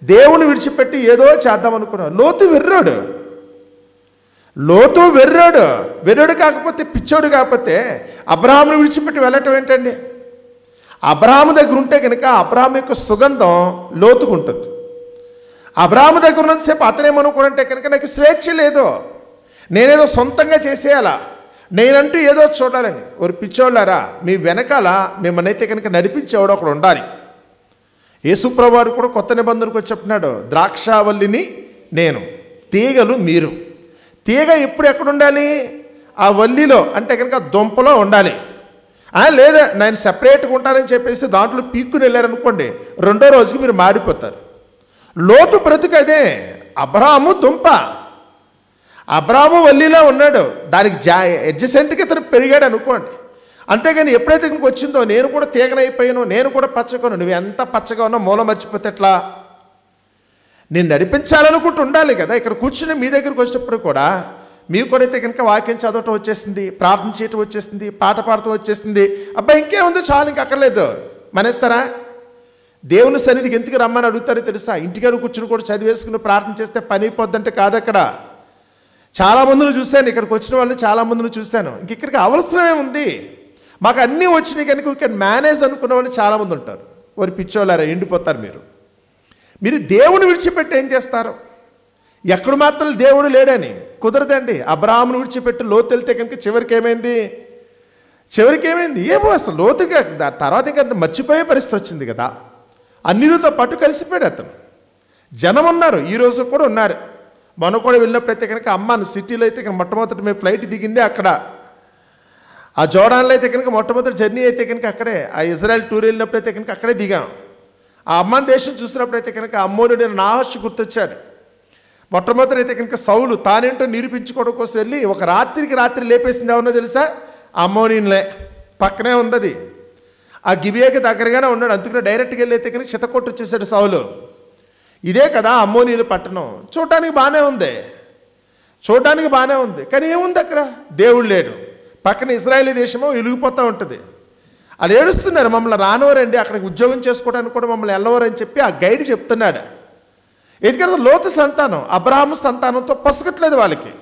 దేవుని విడిచిపెట్టి ఏదో చేద్దాం అనుకున్నావు. లోతు వెర్రాడు. వెర్రాడు కాకపోతే, పిచ్చోడు కాకపోతే అబ్రహామును విడిచిపెట్టి వెళ్ళటం ఏంటండి? అబ్రహాము దగ్గర ఉంటే కనుక అబ్రహాము యొక్క సుగంధం లోతుకుంటుంది. అబ్రహాము దగ్గర ఉన్నంతసేపు అతనేమనుకుంటే కనుక నాకు స్వేచ్ఛ లేదు, నేనేదో సొంతంగా చేసేయాలా, నేనంటూ ఏదో చూడాలని. ఒక పిచ్చోళ్ళారా, మీ వెనకాల మిమ్మల్ని అయితే కనుక నడిపించేవాడు ఒకడు ఉండాలి. యేసుప్రభువు వారు కూడా కొత్త నిబంధనకు వచ్చి చెప్తున్నాడు, ద్రాక్షావల్లిని నేను, తీగలు మీరు. తీగ ఎప్పుడు ఎక్కడ ఉండాలి? ఆ వల్లిలో అంటే కనుక దుంపలో ఉండాలి. లేదా నేను సెపరేట్గా ఉంటానని చెప్పేసి దాంట్లో పీక్కుని వెళ్ళారనుకోండి, రెండో రోజుకి మీరు మాడిపోతారు. లోతు బ్రతుకు అదే. అబ్రహాము దుంప, అబ్రహాము వల్లిలో ఉన్నాడు, దానికి అడ్జసెంట్గా ఇతను పెరిగాడు అనుకోండి. అంతేగాని ఎప్పుడైతే ఇక్కడికి వచ్చిందో నేను కూడా తీగనైపోయాను, నేను కూడా పచ్చగాను, నువ్వు ఎంత పచ్చగా ఉన్నా మూల మర్చిపోతే ఎట్లా? నేను నడిపించాలనుకుంటూ ఉండాలి కదా. ఇక్కడ కూర్చుని మీ దగ్గరికి వచ్చినప్పుడు కూడా మీకు కూడా అయితే కనుక వాక్యం చదవటం వచ్చేసింది, ప్రార్థన చేయటం వచ్చేసింది, పాట పాడటం వచ్చేసింది. అబ్బాయి ఇంకేముంది, చాలు, ఇంక అక్కర్లేదు, మనేస్తారా? దేవుని సన్నిధికి ఎందుకు రమ్మని అడుగుతారో తెలుసా? ఇంటికాడ కూర్చుని కూడా చదివేసుకుని ప్రార్థన చేస్తే పని అయిపోద్దంటే కాదు. అక్కడ చాలామందిని చూశాను, ఇక్కడికి వచ్చిన వాళ్ళని చాలామందిని చూశాను. ఇంక ఇక్కడికి అవసరమే ఉంది, మాకు అన్నీ వచ్చినాయి కనుక ఇక్కడ మేనేజ్ అనుకున్న వాళ్ళు చాలామంది ఉంటారు. వారి పిచ్చోళ్ళారా, ఎండిపోతారు. మీరు దేవుని విడిచిపెట్టి ఏం చేస్తారు? ఎక్కడ మాత్రం దేవుడు లేడని కుదరదండి. అబ్రహామును విడిచిపెట్టి లోతు వెళ్తే కనుక చివరికి ఏమైంది? ఏమో అసలు లోతుగా తర్వాత ఇంకా మర్చిపోయే పరిస్థితి వచ్చింది కదా. అన్నిటితో పాటు కలిసిపోయాడు అతను. జనం ఉన్నారు, ఈరోజు కూడా ఉన్నారు. మొన్న కూడా వెళ్ళినప్పుడైతే కనుక అమ్మాను సిటీలో అయితే కనుక మొట్టమొదటి మేము ఫ్లైట్ దిగింది అక్కడ. ఆ జోర్డాన్లో అయితే కనుక మొట్టమొదటి జర్నీ అయితే కనుక అక్కడే. ఆ ఇజ్రాయెల్ టూర్ వెళ్ళినప్పుడైతే కనుక అక్కడే దిగాం. ఆ అమ్మాని దేశం చూసినప్పుడైతే కనుక అమ్మోనుడు నాహషు గుర్తొచ్చాడు. మొట్టమొదటి అయితే కనుక సౌలు తానేంటో నిరూపించుకోవడం కోసం వెళ్ళి ఒక రాత్రి లేపేసింది ఏమన్నా తెలుసా? అమ్మోనీన్లే పక్కనే ఉంది. ఆ గిబియాకి దగ్గరగానే ఉన్నాడు. అందుకనే డైరెక్ట్గా వెళ్ళి అయితే కనుక చితకొట్టు వచ్చేసాడు సౌలు. ఇదే కదా అమ్మోనీలు పట్టణం. చూడటానికి బాగానే ఉంది, కానీ ఏముంది అక్కడ? దేవుడు లేడు. పక్కన ఇజ్రాయేలీ దేశమో వెలిగిపోతూ ఉంటుంది. వాళ్ళు ఏడుస్తున్నారు, మమ్మల్ని రానివారండి, అక్కడికి ఉద్యోగం చేసుకోవడానికి కూడా మమ్మల్ని వెళ్ళవరని చెప్పి ఆ గైడ్ చెప్తున్నాడు. ఎందుకంటే లోతు సంతానం అబ్రహాము సంతానంతో పొసగట్లేదు, వాళ్ళకి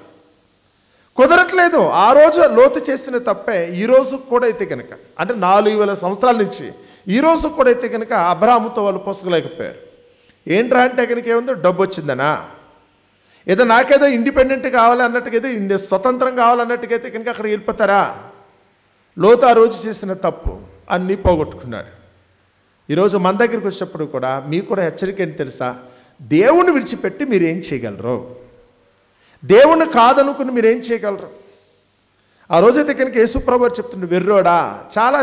కుదరట్లేదు. ఆ రోజు లోతు చేసిన తప్పే ఈ రోజు కూడా అయితే కనుక, అంటే 4000 సంవత్సరాల నుంచి ఈ రోజు కూడా అయితే కనుక అబ్రహాముతో వాళ్ళు పొసగలేకపోయారు. ఏంట్రా అంటే కనుక ఏముందో? డబ్బు వచ్చిందనా, ఏదో నాకేదో ఇండిపెండెంట్ కావాలి అన్నట్టుగా, ఏదో స్వతంత్రం కావాలన్నట్టుగా అయితే కనుక అక్కడికి వెళ్ళిపోతారా? లోతు ఆ రోజు చేసిన తప్పు అన్నీ పోగొట్టుకున్నాడు. ఈరోజు మన దగ్గరికి వచ్చినప్పుడు కూడా మీకు కూడా హెచ్చరిక ఏంటి తెలుసా? దేవుణ్ణి విడిచిపెట్టి మీరు ఏం చేయగలరు? దేవుణ్ణి కాదనుకుని మీరు ఏం చేయగలరు? ఆ రోజైతే కనుక యేసుప్రభు చెప్తుండే, వెర్రోడా, చాలా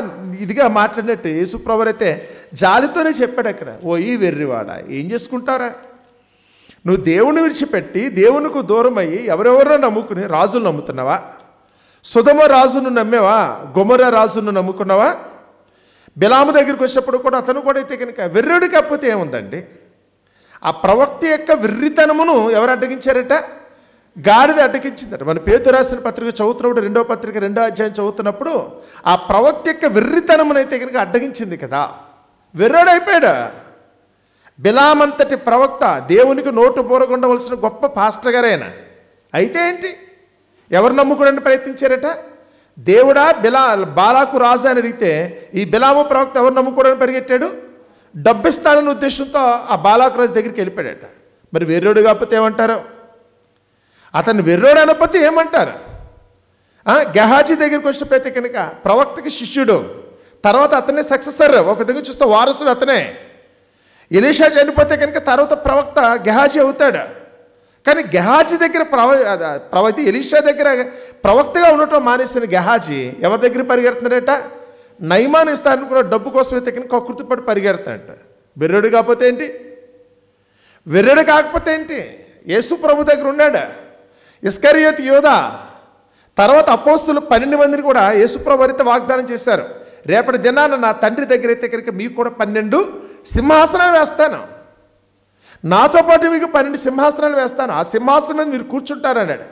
ఇదిగా మాట్లాడినట్టు యేసుప్రభు అయితే జాలితోనే చెప్పాడు అక్కడ, ఓ ఈ వెర్రివాడా, ఏం చేసుకుంటారా? నువ్వు దేవుని విడిచిపెట్టి దేవునికి దూరం అయ్యి ఎవరెవరో నమ్ముకుని రాజులు నమ్ముతున్నావా? సుధమ రాజును నమ్మేవా? గొమొర రాజును నమ్ముకున్నావా? బిలాము దగ్గరికి వచ్చినప్పుడు కూడా అతను కూడా అయితే కనుక వెర్రుడు కాకపోతే ఏముందండి? ఆ ప్రవక్త యొక్క వెర్రితనమును ఎవరు అడ్డగించారట? గాడిద అడ్డగించిందట. మన పేతురు రాసిన పత్రిక చదువుతున్నప్పుడు, 2వ పత్రిక 2వ అధ్యాయం చదువుతున్నప్పుడు ఆ ప్రవక్త యొక్క వెర్రితనమునైతే కనుక అడ్డగించింది కదా. వెర్రోడైపోయాడు. బిలామంతటి ప్రవక్త, దేవునికి నోటు పోరగొండవలసిన గొప్ప పాస్టర్ గారైనా అయితే ఏంటి, ఎవరు నమ్ముకోవడానికి ప్రయత్నించారట? దేవుడా బాలాకు రాజు అని అడిగితే ఈ బిలాము ప్రవక్త ఎవరు నమ్ముకోవడానికి పరిగెట్టాడు? డబ్బిస్తాడన్న ఉద్దేశంతో ఆ బాలాకు రాజు దగ్గరికి వెళ్ళిపోయాడట. మరి వెర్రోడు కాకపోతే ఏమంటారు? అతన్ని వెర్రోడు అనకపోతే ఏమంటారు? గెహాజీ దగ్గరికి వచ్చినప్పుడైతే కనుక ప్రవక్తకి శిష్యుడు, తర్వాత అతనే సక్సెసర్, ఒక దగ్గర చూస్తే వారసుడు అతనే. ఎలీషా చనిపోతే కనుక తర్వాత ప్రవక్త గెహాజీ అవుతాడు. కానీ గెహాజీ దగ్గర ప్రవక్త ఎలీషా దగ్గర ప్రవక్తగా ఉండటం మానేసిన గెహాజీ ఎవరి దగ్గర పరిగెడుతున్నాడట? నయమాన్ ఇస్తాను కూడా డబ్బు కోసం అయితే కనుక కకృతిపడి పరిగెడతాడట. వెర్రోడు కాకపోతే ఏంటి? వెర్రోడు కాకపోతే ఏంటి? యేసు ప్రభు దగ్గర ఉన్నాడు. ఇస్కరియోతు యోధా తర్వాత అపోస్తులు 12 మందిని కూడా యేసు ప్రభు అయితే వాగ్దానం చేశారు, రేపటి దినాన నా తండ్రి దగ్గర అయితే కనుక మీకు కూడా 12 సింహాసనాలు వేస్తాను, నాతో పాటు మీకు 12 సింహాసనాలు వేస్తాను, ఆ సింహాసనం మీద మీరు కూర్చుంటారన్నాడు.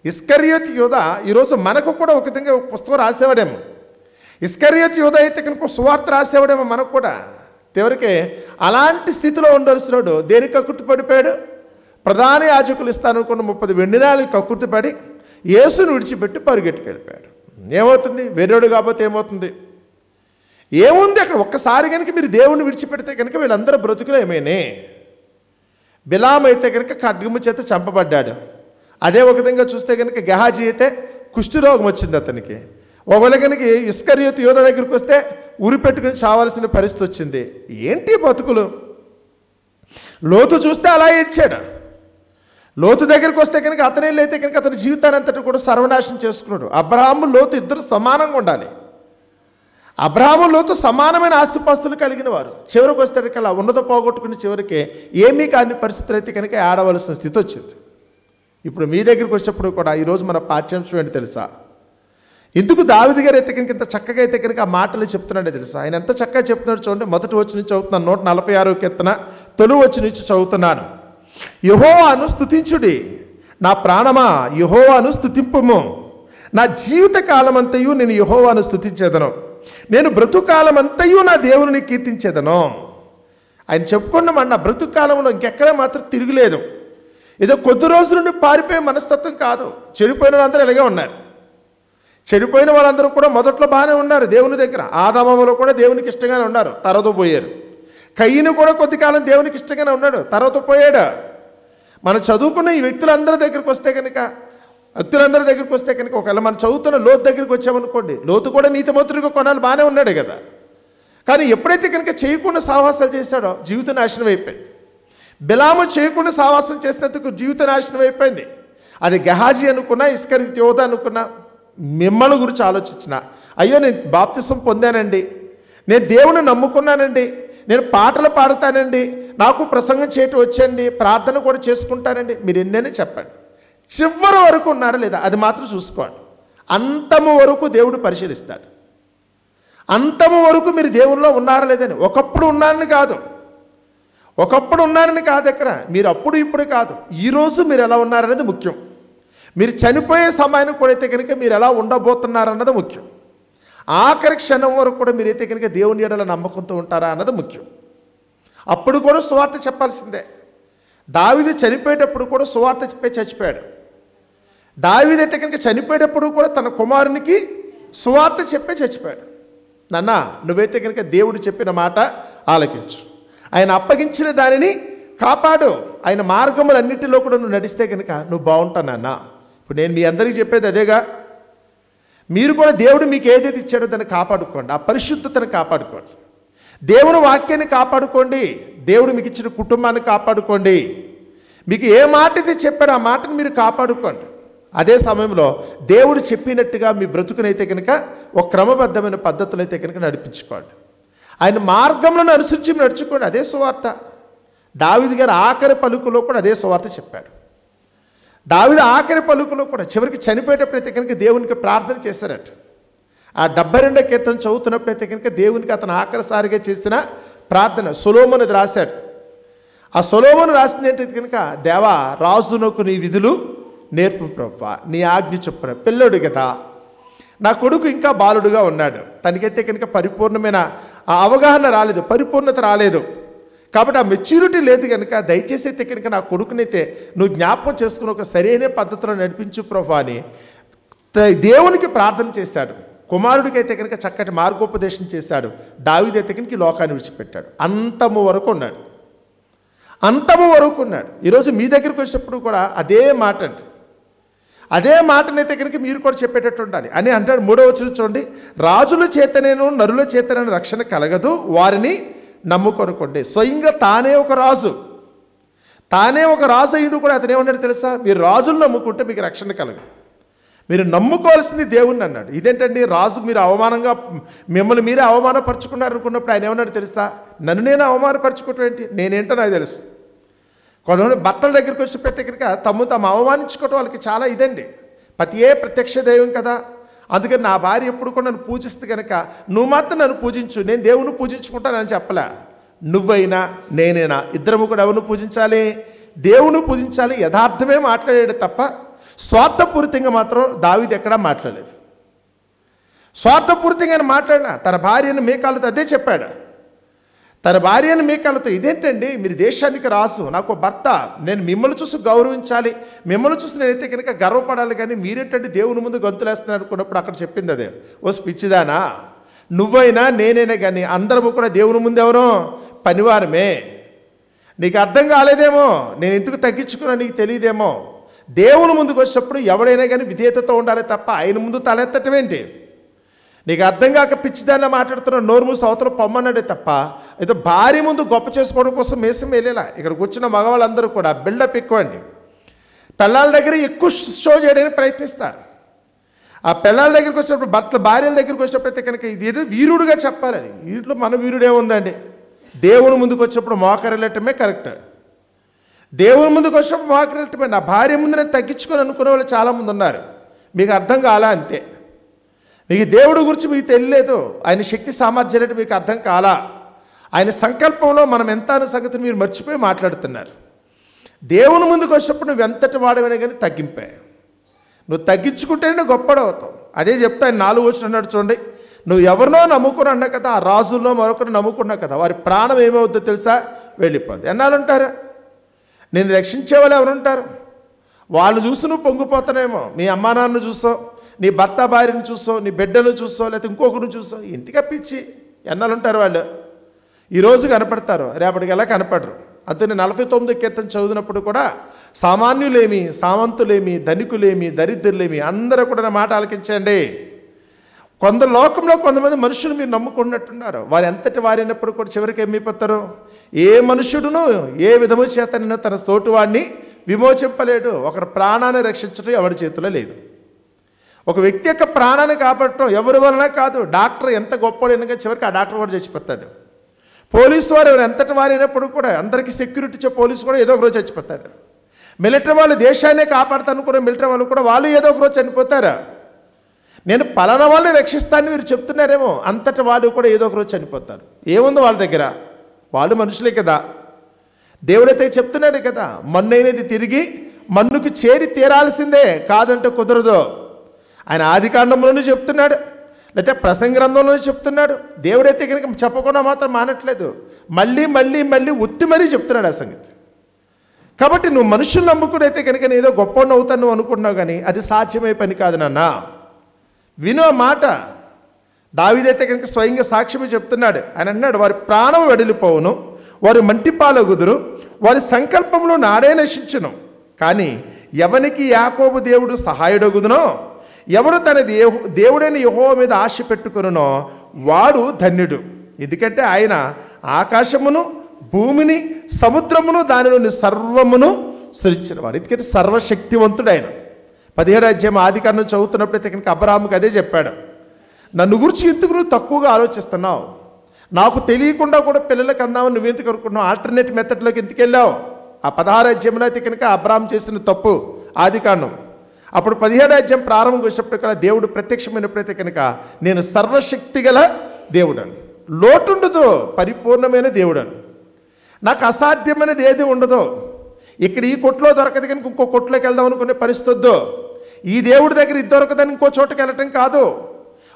ఇస్కరియోతు యోధా ఈరోజు మనకు కూడా ఒక విధంగా ఒక పుస్తకం రాసేవాడేమో. ఇస్కరియోతు యోధా అయితే కనుక సువార్త రాసేవాడేమో మనకు కూడా. చివరికి అలాంటి స్థితిలో ఉండాల్సినాడు దేనికి కకృతి పడిపోయాడు? ప్రధాన యాజకులు ఇస్తాననుకున్న 30 వెండి నాలుగు కకృతి పడి యేసును విడిచిపెట్టి పరిగెట్టుకు వెళ్ళిపోయాడు. ఏమవుతుంది? వెర్రోడు కాకపోతే ఏమవుతుంది? ఏముంది అక్కడ? ఒక్కసారి కనుక మీరు దేవుణ్ణి విడిచిపెడితే కనుక వీళ్ళందరూ బ్రతుకులు ఏమైనా. బిలాం అయితే కనుక ఖడ్గము చేత చంపబడ్డాడు. అదే ఒక విధంగా చూస్తే కనుక గెహాజీ అయితే కుష్ఠరోగం వచ్చింది అతనికి. ఒకవేళ కనుక ఇస్కరియోతు యోధా దగ్గరికి వస్తే ఉరి పెట్టుకుని చావాల్సిన పరిస్థితి వచ్చింది. ఏంటి బతుకులు? లోతు చూస్తే అలా ఏడ్చాడు. లోతు దగ్గరికి వస్తే కనుక అతనే అయితే కనుక అతని జీవితాన్ని అంతటి కూడా సర్వనాశనం చేసుకున్నాడు. అబ్రహాము లోతు ఇద్దరు సమానంగా ఉండాలి. అబ్రహాము లోతు సమానమైన ఆస్తిపాస్తులు కలిగిన వారు. చివరికి వస్తే అలా ఉన్నత పోగొట్టుకుని చివరికి ఏమీ కాని పరిస్థితులు అయితే కనుక ఆడవలసిన స్థితి వచ్చింది. ఇప్పుడు మీ దగ్గరికి వచ్చినప్పుడు కూడా ఈరోజు మన పాఠ్యాంశం ఏంటి తెలుసా? ఎందుకు దావీదు గారు అయితే కనుక ఇంత చక్కగా అయితే కనుక ఆ మాటలు చెప్తున్నాడే తెలుసా? ఆయన ఎంత చక్కగా చెప్తున్నాడు చూడండి. మొదటి వచ్చి నుంచి చదువుతున్నాను, 146 కీర్తన తొలి వచ్చి నుంచి చదువుతున్నాను. యెహోవాను స్తుతించుడి, నా ప్రాణమా యెహోవాను స్తుతింపుము. నా జీవిత కాలమంతయు నేను యెహోవాను స్తుతించేదను, నేను బ్రతుకాలమంతయు నా దేవుని కీర్తించేదను. ఆయన చెప్పుకున్నామన్న నా బ్రతుకు కాలంలో ఇంకెక్కడ మాత్రం తిరుగులేదు. ఏదో కొద్ది రోజుల నుండి పారిపోయే మనస్తత్వం కాదు. చెడిపోయిన వాళ్ళందరూ ఇలాగే ఉన్నారు. చెడిపోయిన వాళ్ళందరూ కూడా మొదట్లో బాగానే ఉన్నారు దేవుని దగ్గర. ఆదామములో కూడా దేవునికి ఇష్టంగానే ఉన్నారు, తర్వాత పోయారు. కయ్యను కూడా కొద్ది కాలం దేవునికి ఇష్టంగానే ఉన్నాడు, తర్వాత పోయాడు. మనం చదువుకున్న ఈ వ్యక్తులందరి దగ్గరికి వస్తే కనుక ఒకవేళ మనం చదువుతున్న లోతు దగ్గరికి వచ్చామనుకోండి, లోతు కూడా నీతిమంతుడిగా కొనాలి బాగానే ఉన్నాడు కదా. కానీ ఎప్పుడైతే కనుక చేయకుండా సావాసాలు చేశాడో జీవిత నాశనం అయిపోయింది. బిలాము చేయకుండా సావాసం చేసినందుకు జీవిత నాశనం అయిపోయింది. అది గెహాజీ అనుకున్నా, ఇస్కరియోతు యోధా అనుకున్నా, మిమ్మల్ని గురించి ఆలోచించిన, అయ్యో నేను బాప్తిసం పొందానండి, నేను దేవుని నమ్ముకున్నానండి, నేను పాటలు పాడతానండి, నాకు ప్రసంగం చేయటం వచ్చండి, ప్రార్థన కూడా చేసుకుంటానండి, మీరు ఎన్నైనా చెప్పండి. చివరి వరకు ఉన్నారా లేదా అది మాత్రం చూసుకోండి. అంతము వరకు దేవుడు పరిశీలిస్తాడు. అంతము వరకు మీరు దేవునిలో ఉన్నారా లేదని. ఒకప్పుడు ఉన్నారని కాదు ఎక్కడ మీరు అప్పుడు ఇప్పుడు కాదు, ఈరోజు మీరు ఎలా ఉన్నారనేది ముఖ్యం. మీరు చనిపోయే సమయానికి కూడా అయితే కనుక మీరు ఎలా ఉండబోతున్నారన్నది ముఖ్యం. ఆఖరి క్షణం వరకు కూడా మీరైతే కనుక దేవుని యెడల నమ్మకంతో ఉంటారా అన్నది ముఖ్యం. అప్పుడు కూడా సువార్త చెప్పాల్సిందే. దావీదు చనిపోయేటప్పుడు కూడా సువార్త చెప్పే చచ్చిపోయాడు. దావీదు అయితే కనుక చనిపోయేటప్పుడు కూడా తన కుమారునికి సువార్త చెప్పే చచ్చిపోయాడు. నాన్న నువ్వైతే కనుక దేవుడు చెప్పిన మాట ఆలకించు, ఆయన అప్పగించిన దానిని కాపాడు, ఆయన మార్గములన్నిటిలో కూడా నువ్వు నడిస్తే కనుక నువ్వు బాగుంటావు నాన్న. ఇప్పుడు నేను మీ అందరికీ చెప్పేది అదేగా. మీరు కూడా దేవుడు మీకు ఏదైతే ఇచ్చాడో దాన్ని కాపాడుకోండి, ఆ పరిశుద్ధతను కాపాడుకోండి, దేవుని వాక్యాన్ని కాపాడుకోండి, దేవుడు మీకు ఇచ్చిన కుటుంబాన్ని కాపాడుకోండి. మీకు ఏ మాట అయితే చెప్పాడో ఆ మాటను మీరు కాపాడుకోండి. అదే సమయంలో దేవుడు చెప్పినట్టుగా మీ బ్రతుకునైతే కనుక ఒక క్రమబద్ధమైన పద్ధతులు అయితే కనుక నడిపించుకోండి. ఆయన మార్గంలో అనుసరించి నడుచుకోండి. అదే సువార్త. దావీదు గారు ఆఖరి పలుకులో కూడా అదే సువార్త చెప్పాడు. దావీదు ఆఖరి పలుకులో కూడా చివరికి చనిపోయేటప్పుడైతే కనుక దేవునికి ప్రార్థన చేశారట. ఆ 72వ కీర్తన చదువుతున్నప్పుడైతే కనుక దేవునికి అతను ఆఖరిసారిగా చేసిన ప్రార్థన సొలొమోను రాశాడు. ఆ సొలొమోను రాసింది ఏంటంటే కనుక, దేవా రాజునకు నీ విధులు నేర్పు ప్రభువా, నీ ఆజ్ఞ చొప్పున. పిల్లోడు కదా, నా కొడుకు ఇంకా బాలుడుగా ఉన్నాడు, తనకైతే కనుక పరిపూర్ణమైన ఆ అవగాహన రాలేదు, పరిపూర్ణత రాలేదు, కాబట్టి ఆ మెచ్యూరిటీ లేదు కనుక దయచేసి అయితే కనుక నా కొడుకునైతే నువ్వు జ్ఞాపకం చేసుకుని ఒక సరైన పద్ధతిలో నడిపించు ప్రభువా అని దేవునికి ప్రార్థన చేశాడు. కుమారుడికైతే కనుక చక్కటి మార్గోపదేశం చేశాడు. దావీదైతే కనుక ఈ లోకాన్ని విడిచిపెట్టాడు. అంతము వరకు ఉన్నాడు, అంతము వరకు ఉన్నాడు. ఈరోజు మీ దగ్గరికి వచ్చినప్పుడు కూడా అదే మాట అండి, అదే మాటనైతే కనుక మీరు కూడా చెప్పేటట్టు ఉండాలి అని అంటాడు. 3వ వచనం చూడండి, రాజుల చేతనేను నరుల చేతనేను రక్షణ కలగదు, వారిని నమ్ముకొనుకోండి. స్వయంగా తానే ఒక రాజు, తానే ఒక రాజు అయ్యిండు కూడా అతను ఏమన్నాడు తెలుసా, మీరు రాజులు నమ్ముకుంటే మీకు రక్షణ కలగదు, మీరు నమ్ముకోవాల్సింది దేవుణ్ణి అన్నాడు. ఇదేంటండి రాజు మీరు అవమానంగా మిమ్మల్ని మీరే అవమానపరుచుకున్నారనుకున్నప్పుడు ఆయన ఏమన్నాడు తెలుసా, నన్ను నేను అవమానపరచుకోవటం ఏంటి, నేనేంటో నాకు తెలుసు. కొంతమంది భర్తల దగ్గరికి వచ్చి ప్రతి దగ్గర తాము అవమానించుకోవటం వాళ్ళకి చాలా ఇదండి. పతియే ప్రత్యక్ష దైవం కదా, అందుకని నా భార్య ఎప్పుడు కూడా నన్ను పూజిస్తే కనుక నువ్వు మాత్రం నన్ను పూజించు, నేను దేవుని పూజించుకుంటానని చెప్పలే. నువ్వైనా నేనైనా ఇద్దరము కూడా ఎవరిని పూజించాలి, దేవుని పూజించాలి. యథార్థమే మాట్లాడాడు తప్ప స్వార్థపూరితంగా మాత్రం దావీదు ఎక్కడా మాట్లాడలేదు. స్వార్థపూరితంగా మాట్లాడినా తన భార్యను మీకాలతో అదే చెప్పాడు. తన భార్యను మీకాలతో ఇదేంటండి, మీరు దేశానికి రాసు, నాకు భర్త, నేను మిమ్మల్ని చూసి గౌరవించాలి, మిమ్మల్ని చూసి నేనైతే కనుక గర్వపడాలి, కానీ మీరేంటంటే దేవుని ముందు గొంతులేస్తున్నాను అనుకున్నప్పుడు అక్కడ చెప్పింది అదే, ఓ పిచ్చిదానా, నువ్వైనా నేనైనా కానీ అందరము కూడా దేవుని ముందు ఎవరో పనివారమే. నీకు అర్థం కాలేదేమో, నేను ఎందుకు తగ్గించుకున్నా నీకు తెలియదేమో. దేవుని ముందుకు వచ్చినప్పుడు ఎవడైనా కానీ విధేయతతో ఉండాలి తప్ప ఆయన ముందు తలెత్తటం ఏంటి. నీకు అర్థం కాక పిచ్చిదాన్ని మాట్లాడుతున్న నోరు మూసి అవతల పొమ్మన్నాడే తప్ప అయితే భార్య ముందు గొప్ప చేసుకోవడం కోసం మేసం వెళ్ళేలా. ఇక్కడికి వచ్చిన మగవాళ్ళందరూ కూడా బిల్డప్ ఎక్కువండి, పిల్లల దగ్గర ఎక్కువ షో చేయడానికి ప్రయత్నిస్తారు. ఆ పిల్లల దగ్గరికి వచ్చినప్పుడు భర్తల భార్యల దగ్గరికి వచ్చినప్పుడు అయితే కనుక ఇది వీరుడుగా చెప్పాలని, ఇంట్లో మన వీరుడే ఉందండి. దేవుని ముందుకు వచ్చినప్పుడు మోకరిల్లటమే కరెక్ట్, దేవుని ముందుకు వచ్చినప్పుడు మోకరిల్లటమే. నా భార్య ముందు నేను తగ్గించుకొని అనుకునే వాళ్ళు చాలామంది ఉన్నారు, మీకు అర్థం కాలా అంతే. మీకు దేవుడి గురించి మీకు తెలియలేదు, ఆయన శక్తి సామర్థ్యాలు మీకు అర్థం కాలా, ఆయన సంకల్పంలో మనం ఎంత అనే సంగతిని మీరు మర్చిపోయి మాట్లాడుతున్నారు. దేవుని ముందుకు వచ్చినప్పుడు నువ్వు ఎంతటి వాడవైనా కానీ తగ్గింపే, నువ్వు తగ్గించుకుంటేనే గొప్పడవుతావు. అదే చెప్తా ఆయన 4 వచనం అన్నాడు చూడండి, నువ్వు ఎవరినో నమ్ముకుని అన్నా కదా, ఆ రాజుల్లో మరొకరు నమ్ముకున్నావు కదా, వారి ప్రాణం ఏమవుద్దో తెలుసా, వెళ్ళిపోద్ది. ఎన్నాళ్ళు ఉంటారు, నేను రక్షించే వాళ్ళు ఎవరుంటారు, వాళ్ళు చూసి నువ్వు పొంగిపోతానేమో. మీ అమ్మా నాన్నను చూసో, నీ భర్త భార్యను చూసో, నీ బిడ్డను చూసో, లేకపోతే ఇంకొకరిని చూసో, ఇంటికి పిచ్చి ఎన్నాళ్ళు ఉంటారు వాళ్ళు. ఈరోజు కనపడతారు, రేపటికి ఎలా కనపడరు. అందుకని 49 కీర్తన చదివినప్పుడు కూడా సామాన్యులేమి, సామంతులేమి, ధనికులేమి, దరిద్రులేమి అందరూ కూడా నా మాట ఆలకించండి. లోకంలో కొంతమంది మనుషులు మీరు నమ్ముకున్నట్టున్నారు, వారు ఎంతటి వారైనప్పుడు కూడా చివరికి ఏమైపోతారు. ఏ మనుషుడును ఏ విధము చేతనైనా తన తోటివాడిని విమోచింపలేడు. ఒకరి ప్రాణాన్ని రక్షించడం ఎవరి చేతిలో లేదు. ఒక వ్యక్తి యొక్క ప్రాణాన్ని కాపాడటం ఎవరి వలన కాదు. డాక్టర్ ఎంత గొప్పడైనా చివరికి ఆ డాక్టర్ కూడా చచ్చిపోతాడు. పోలీసు వారు ఎవరు ఎంతటి వారైనప్పుడు కూడా అందరికీ సెక్యూరిటీ ఇచ్చే పోలీసు కూడా ఏదో ఒక రోజు చచ్చిపోతాడు. మిలిటరీ వాళ్ళు దేశాన్నే కాపాడుతాను కూడా మిలిటరీ వాళ్ళు కూడా వాళ్ళు ఏదో ఒక రోజు చనిపోతారు. నేను పలానా వాళ్ళని రక్షిస్తానని మీరు చెప్తున్నారేమో, అంతటి వాళ్ళు కూడా ఏదో ఒక రోజు చనిపోతారు. ఏముంది వాళ్ళ దగ్గర, వాళ్ళు మనుషులే కదా. దేవుడైతే చెప్తున్నాడు కదా, మన్నైనది తిరిగి మన్నుకు చేరి తీరాల్సిందే, కాదంటే కుదరదు. ఆయన ఆదికాండంలోనే చెప్తున్నాడు, లేకపోతే ప్రసంగ గ్రంథంలోనే చెప్తున్నాడు. దేవుడైతే కనుక చెప్పకుండా మాత్రం మానట్లేదు, మళ్ళీ మళ్ళీ మళ్ళీ ఒత్తి మరీ చెప్తున్నాడు ఆ సంగతి. కాబట్టి నువ్వు మనుషులు నమ్ముకునైతే కనుక నేను ఏదో గొప్ప అవుతాను నువ్వు అనుకుంటున్నావు, కానీ అది సాధ్యమయ్యే పని కాదు నాన్న. వినో మాట. దావీదైతే కనుక స్వయంగా సాక్ష్యమే చెప్తున్నాడు. ఆయన అన్నాడు, వారి ప్రాణం వెడలిపోవును, వారు మంటిపాలగుదురు, వారి సంకల్పంలో నాడే నశించును. కానీ ఎవనికి యాకోబు దేవుడు సహాయుడగుదునో, ఎవడు తన దేవుడైన యెహోవా మీద ఆశ పెట్టుకునో వాడు ధన్యుడు. ఎందుకంటే ఆయన ఆకాశమును భూమిని సముద్రమును దానిలోని సర్వమును సృష్టించినవాడు. ఎందుకంటే సర్వశక్తివంతుడు ఆయన. 17వ అధ్యాయం ఆదికాండం చదువుతున్నప్పుడైతే కనుక అబ్రాహాముకి అదే చెప్పాడు, నన్ను గురించి ఎందుకు నువ్వు తక్కువగా ఆలోచిస్తున్నావు, నాకు తెలియకుండా కూడా పిల్లలకి అందామని నువ్వెందుకు అనుకున్నావు, ఆల్టర్నేట్ మెథడ్లోకి ఎందుకు వెళ్ళావు. ఆ 16వ అధ్యాయంలో అయితే కనుక అబ్రాహాము చేసిన తప్పు ఆదికాండం. అప్పుడు 17వ అధ్యాయం ప్రారంభం వచ్చినప్పుడు కూడా దేవుడు ప్రత్యక్షమైనప్పుడైతే కనుక నేను సర్వశక్తి గల దేవుడను, లోటుండదు, పరిపూర్ణమైన దేవుడను, నాకు అసాధ్యమైనది ఏది ఉండదు. ఇక్కడ ఈ కొట్లో దొరకదు కనుక ఇంకో కొట్లోకి వెళ్దాం అనుకునే పరిస్థితి వద్దు. ఈ దేవుడి దగ్గర ఇది దొరకదని ఇంకో చోటుకి వెళ్ళటం కాదు.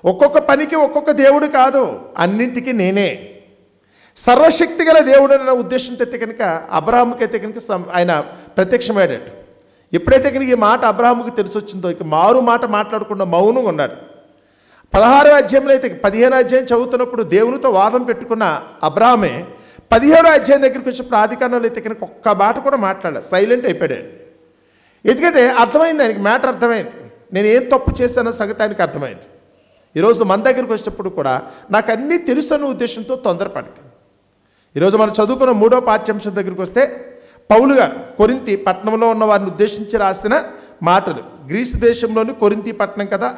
ఒక్కొక్క పనికి ఒక్కొక్క దేవుడు కాదు, అన్నింటికీ నేనే సర్వశక్తి గల దేవుడు అన్న ఉద్దేశంతో అయితే కనుక అబ్రహాముకి అయితే కనుక ఆయన ప్రత్యక్షమయ్యాడు. ఎప్పుడైతే కనుక ఈ మాట అబ్రహాముకి తెలిసి వచ్చిందో ఇక మారు మాట మాట్లాడకుండా మౌనంగా ఉన్నాడు. 16వ అధ్యాయంలో అయితే 15వ అధ్యాయం చదువుతున్నప్పుడు దేవునితో వాదం పెట్టుకున్న అబ్రహామే 17వ అధ్యాయం దగ్గరికి వచ్చినప్పుడు ఆదికాండంలో అయితే కనుక ఒక్క మాట కూడా మాట్లాడాడు, సైలెంట్ అయిపోయాడు. ఎందుకంటే అర్థమైంది, ఆయనకి మ్యాటర్ అర్థమైంది, నేను ఏం తప్పు చేశానో సంగతి ఆయనకి అర్థమైంది. ఈరోజు మన దగ్గరికి వచ్చినప్పుడు కూడా నాకు అన్నీ తెలుసు అన్న ఉద్దేశంతో తొందరపడకండి. ఈరోజు మనం చదువుకున్న 3వ పాఠ్యాంశం దగ్గరికి వస్తే పౌలు గారు కొరింథీ పట్టణంలో ఉన్న వారిని ఉద్దేశించి రాసిన మాటలు. గ్రీసు దేశంలోని కొరింథీ పట్టణం కదా,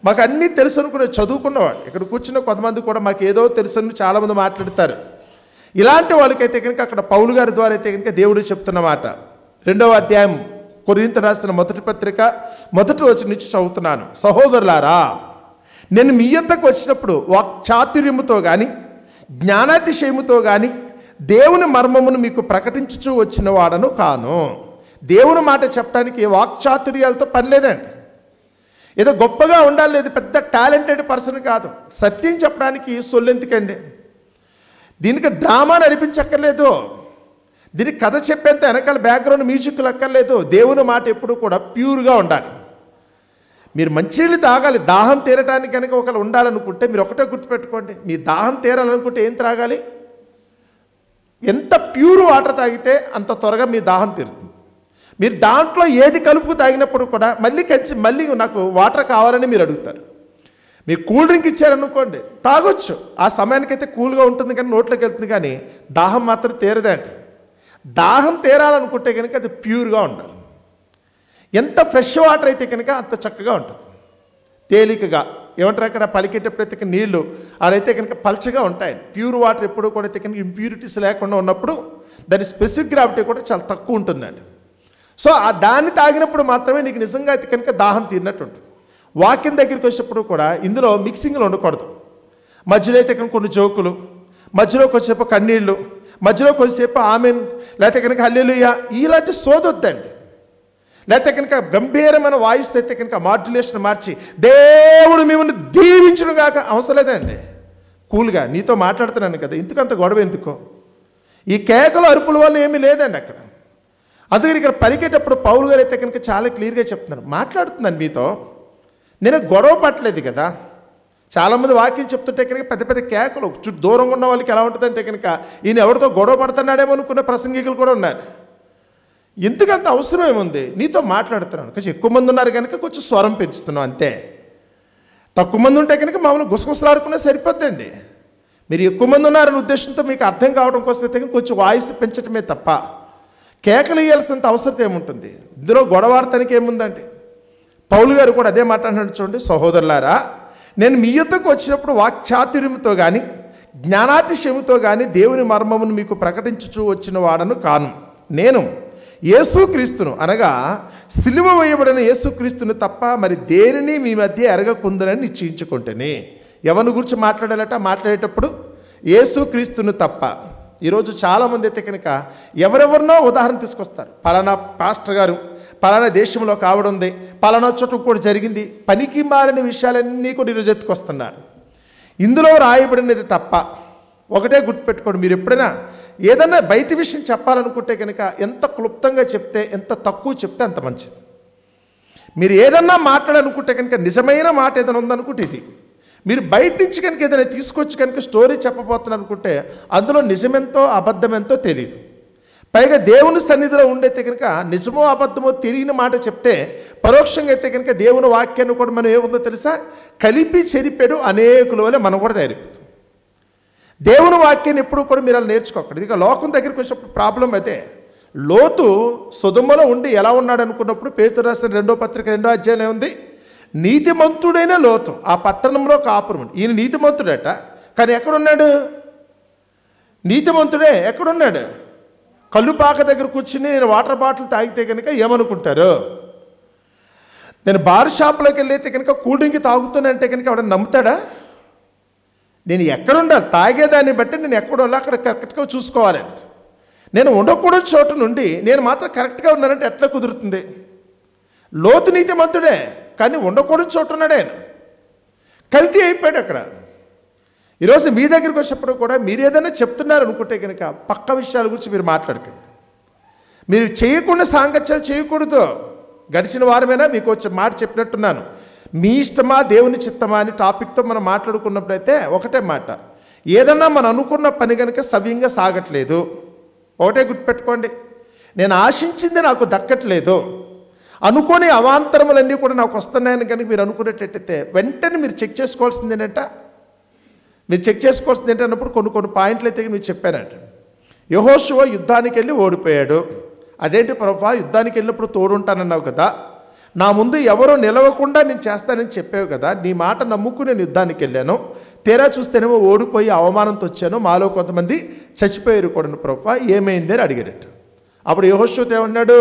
మాకు అన్నీ తెలుసు అనుకునే చదువుకున్నవాడు. ఇక్కడ కూర్చున్న కొంతమంది కూడా మాకు ఏదో తెలుసు అని చాలామంది మాట్లాడతారు. ఇలాంటి వాళ్ళకైతే కనుక అక్కడ పౌలు గారి ద్వారా అయితే కనుక దేవుడు చెప్తున్న మాట 2వ అధ్యాయం కొరింథీ రాసిన మొదటి పత్రిక 1వ వచనం నుంచి చదువుతున్నాను. సహోదరులారా, నేను మీ యొద్దకు వచ్చినప్పుడు వాక్చాతుర్యముతో కానీ జ్ఞానాతిశయముతో కానీ దేవుని మర్మమును మీకు ప్రకటించుచూ వచ్చిన వాడను కాను. దేవుని మాట చెప్పడానికి వాక్చాతుర్యాలతో పని లేదండి. ఏదో గొప్పగా ఉండాలి, లేదు పెద్ద టాలెంటెడ్ పర్సన్ కాదు. సత్యం చెప్పడానికి సొల్లెందుకండి, దీనికి డ్రామా నడిపించక్కర్లేదు, దీనికి కథ చెప్పేంత వెనకాల బ్యాక్గ్రౌండ్ మ్యూజిక్లు అక్కర్లేదు. దేవుని మాట ఎప్పుడు కూడా ప్యూర్గా ఉండాలి. మీరు మంచినీళ్ళు తాగాలి, దాహం తీరటానికి కనుక ఒకరు ఉండాలనుకుంటే మీరు ఒకటే గుర్తుపెట్టుకోండి, మీ దాహం తీరాలనుకుంటే ఏం త్రాగాలి? ఎంత ప్యూర్ వాటర్ తాగితే అంత త్వరగా మీ దాహం తీరుతుంది. మీరు దాంట్లో ఏది కలుపుకు తాగినప్పుడు కూడా మళ్ళీ నాకు వాటర్ కావాలని మీరు అడుగుతారు. మీకు కూల్ డ్రింక్ ఇచ్చారనుకోండి, తాగొచ్చు, ఆ సమయానికైతే కూల్గా ఉంటుంది కానీ నోట్లోకి వెళ్తుంది, కానీ దాహం మాత్రం తీరదండి. దాహం తీరాలనుకుంటే కనుక అది ప్యూర్గా ఉండాలి. ఎంత ఫ్రెష్ వాటర్ అయితే కనుక అంత చక్కగా ఉంటుంది, తేలికగా. ఏమంటారు అక్కడ పలికేటప్పుడైతే నీళ్లు అదైతే కనుక పల్చగా ఉంటాయండి. ప్యూర్ వాటర్ ఎప్పుడు కూడా అయితే కనుక ఇంప్యూరిటీస్ లేకుండా ఉన్నప్పుడు దాని స్పెసిఫిక్ గ్రావిటీ కూడా చాలా తక్కువ ఉంటుందండి. సో ఆ దాన్ని తాగినప్పుడు మాత్రమే నీకు నిజంగా అయితే కనుక దాహం తీరినట్టు ఉంటుంది. వాక్యం దగ్గరికి వచ్చినప్పుడు కూడా ఇందులో మిక్సింగ్లు ఉండకూడదు. మధ్యలో అయితే కనుక కొన్ని జోకులు, మధ్యలో కొద్దిసేపు కన్నీళ్ళు, మధ్యలో కొద్దిసేపు ఆమెన్, లేకపోతే కనుక హల్లెలూయా, ఇలాంటి సోదొద్దండి. లేకపోతే కనుక గంభీరమైన వాయిస్ అయితే కనుక మాడ్యులేషన్ మార్చి దేవుడు మిమ్మల్ని దీవించును గాక అవసరం లేదండి. కూల్గా నీతో మాట్లాడుతున్నాను కదా, ఎందుకంత గొడవ ఎందుకో? ఈ కేకలు అరుపుల వల్ల ఏమీ లేదండి అక్కడ. అందుకని ఇక్కడ పలికేటప్పుడు పౌలు గారు అయితే కనుక చాలా క్లియర్గా చెప్తున్నాను, మాట్లాడుతున్నాను మీతో, నేను గొడవ పట్టలేదు కదా. చాలామంది వాక్యం చెప్తుంటే కనుక పెద్ద పెద్ద కేకలు, చుట్టూ దూరంగా ఉన్న వాళ్ళకి ఎలా ఉంటుందంటే కనుక ఈయన ఎవరితో గొడవ పడుతున్నాడేమో అనుకున్న ప్రసంగికులు కూడా ఉన్నారు. ఎందుకంత అవసరం ఏముంది, నీతో మాట్లాడుతున్నాను. కొంచెం ఎక్కువ మంది ఉన్నారు కనుక కొంచెం స్వరం పెంచుతున్నాం అంతే. తక్కువ మంది ఉంటే కనుక మామూలు గుసగుసలాడుకునే సరిపోద్దండి. మీరు ఎక్కువ మంది ఉన్నారనే ఉద్దేశంతో మీకు అర్థం కావడం కోసం అయితే కొంచెం వాయిస్ పెంచడమే తప్ప కేకలు వేయాల్సినంత అవసరం ఏముంటుంది? ఇందులో గొడవాడటానికి ఏముందండి? పౌలు గారు కూడా అదే మాట అంటున్నాడు చూడండి. సహోదరులారా, నేను మీ యొద్దకు వచ్చినప్పుడు వాక్చాతుర్యముతో కానీ జ్ఞానాతిశయముతో కానీ దేవుని మర్మమును మీకు ప్రకటించుచూ వచ్చిన వాడను కాను. నేను యేసుక్రీస్తును, అనగా సిలువ వేయబడిన యేసుక్రీస్తును తప్ప మరి దేనిని మీ మధ్య ఎరగకుందని నిశ్చయించుకుంటేనే. ఎవరిని గురించి మాట్లాడాలట? మాట్లాడేటప్పుడు యేసుక్రీస్తును తప్ప. ఈరోజు చాలామంది అయితే కనుక ఎవరెవరినో ఉదాహరణ తీసుకొస్తారు. పలానా పాస్టర్ గారు పలానా దేశంలో కావడుంది, పలానా చోట కూడా జరిగింది, పనికి మారిన విషయాలన్నీ కూడా ఈరోజు ఎత్తుకొస్తున్నారు. ఇందులో రాయబడినది తప్ప ఒకటే గుర్తుపెట్టుకోండి, మీరు ఎప్పుడైనా ఏదైనా బయట విషయం చెప్పాలనుకుంటే కనుక ఎంత క్లుప్తంగా చెప్తే, ఎంత తక్కువ చెప్తే అంత మంచిది. మీరు ఏదన్నా మాట్లాడాలనుకుంటే కనుక నిజమైన మాట ఏదైనా ఉందనుకుంటే ఇది. మీరు బయట నుంచి కనుక ఏదైనా తీసుకొచ్చి కనుక స్టోరీ చెప్పబోతున్నారు అనుకుంటే అందులో నిజమెంతో అబద్ధమెంతో తెలియదు. పైగా దేవుని సన్నిధిలో ఉండైతే కనుక నిజమో అబద్ధమో తెలియని మాట చెప్తే పరోక్షంగా అయితే కనుక దేవుని వాక్యాన్ని కూడా మనం ఏముందో తెలుసా, కలిపి చెరిపెడు అనేకుల వల్ల మనం కూడా తయారైపోతాం. దేవుని వాక్యాన్ని ఎప్పుడు కూడా మీరు అలా నేర్చుకోకండి. ఇక లోకం దగ్గరికి వచ్చినప్పుడు ప్రాబ్లం అయితే, లోతు సొదొమలో ఉండి ఎలా ఉన్నాడు అనుకున్నప్పుడు పేతురు రాసిన 2వ పత్రిక 2వ అధ్యాయం ఉంది, నీతిమంతుడైన లోతు ఆ పట్టణంలో కాపురం. ఈయన నీతిమంతుడట, కానీ ఎక్కడున్నాడు? నీతిమంతుడే ఎక్కడున్నాడు? కల్లుపాక దగ్గర కూర్చుని నేను వాటర్ బాటిల్ తాగితే కనుక ఏమనుకుంటారు? నేను బార్ షాప్లోకి వెళ్ళైతే కనుక కూల్ డ్రింక్ తాగుతానంటే కనుక ఎవడన్నా నమ్ముతాడా? నేను ఎక్కడుండాలి, తాగేదాన్ని బట్టి నేను ఎక్కడ ఉండాలి అక్కడ కరెక్ట్గా చూసుకోవాలండి. నేను ఉండకూడని చోటు నుండి నేను మాత్రం కరెక్ట్గా ఉన్నానంటే ఎట్లా కుదురుతుంది? లోతు నీతిమంతుడే, కానీ ఉండకూడని చోటు ఉన్నాడు ఆయన. కల్తీ అయిపోయాడు అక్కడ. ఈరోజు మీ దగ్గరికి వచ్చినప్పుడు కూడా మీరు ఏదైనా చెప్తున్నారు అనుకుంటే కనుక పక్క విషయాల గురించి మీరు మాట్లాడకండి. మీరు చేయకుండా సాంగత్యాలు చేయకూడదు. గడిచిన వారమైనా మీకు వచ్చే మాట చెప్పినట్టున్నాను, మీ ఇష్టమా దేవుని చిత్తమా అని టాపిక్తో మనం మాట్లాడుకున్నప్పుడైతే ఒకటే మాట, ఏదన్నా మనం అనుకున్న పని కనుక సవ్యంగా సాగట్లేదు, ఒకటే గుర్తుపెట్టుకోండి, నేను ఆశించింది నాకు దక్కట్లేదు, అనుకోని అవాంతరములన్నీ కూడా నాకు వస్తున్నాయని కనుక మీరు అనుకునేటట్టయితే వెంటనే మీరు చెక్ చేసుకోవాల్సింది ఏంటంటే, అన్నప్పుడు కొన్ని పాయింట్లు అయితే మీరు చెప్పానంట. యెహోషువ యుద్ధానికి వెళ్ళి ఓడిపోయాడు. అదేంటి ప్రభువా, యుద్ధానికి వెళ్ళినప్పుడు తోడుంటానన్నావు కదా, నా ముందు ఎవరో నిలవకుండా నేను చేస్తానని చెప్పావు కదా, నీ మాట నమ్ముకుని నేను యుద్ధానికి వెళ్ళాను, తీరా చూస్తేనేమో ఓడిపోయి అవమానంతో వచ్చాను, మాలో కొంతమంది చచ్చిపోయారు కూడా ప్రభువా, ఏమైంది అని అడిగాడట. అప్పుడు యెహోషువతో ఏమన్నాడు,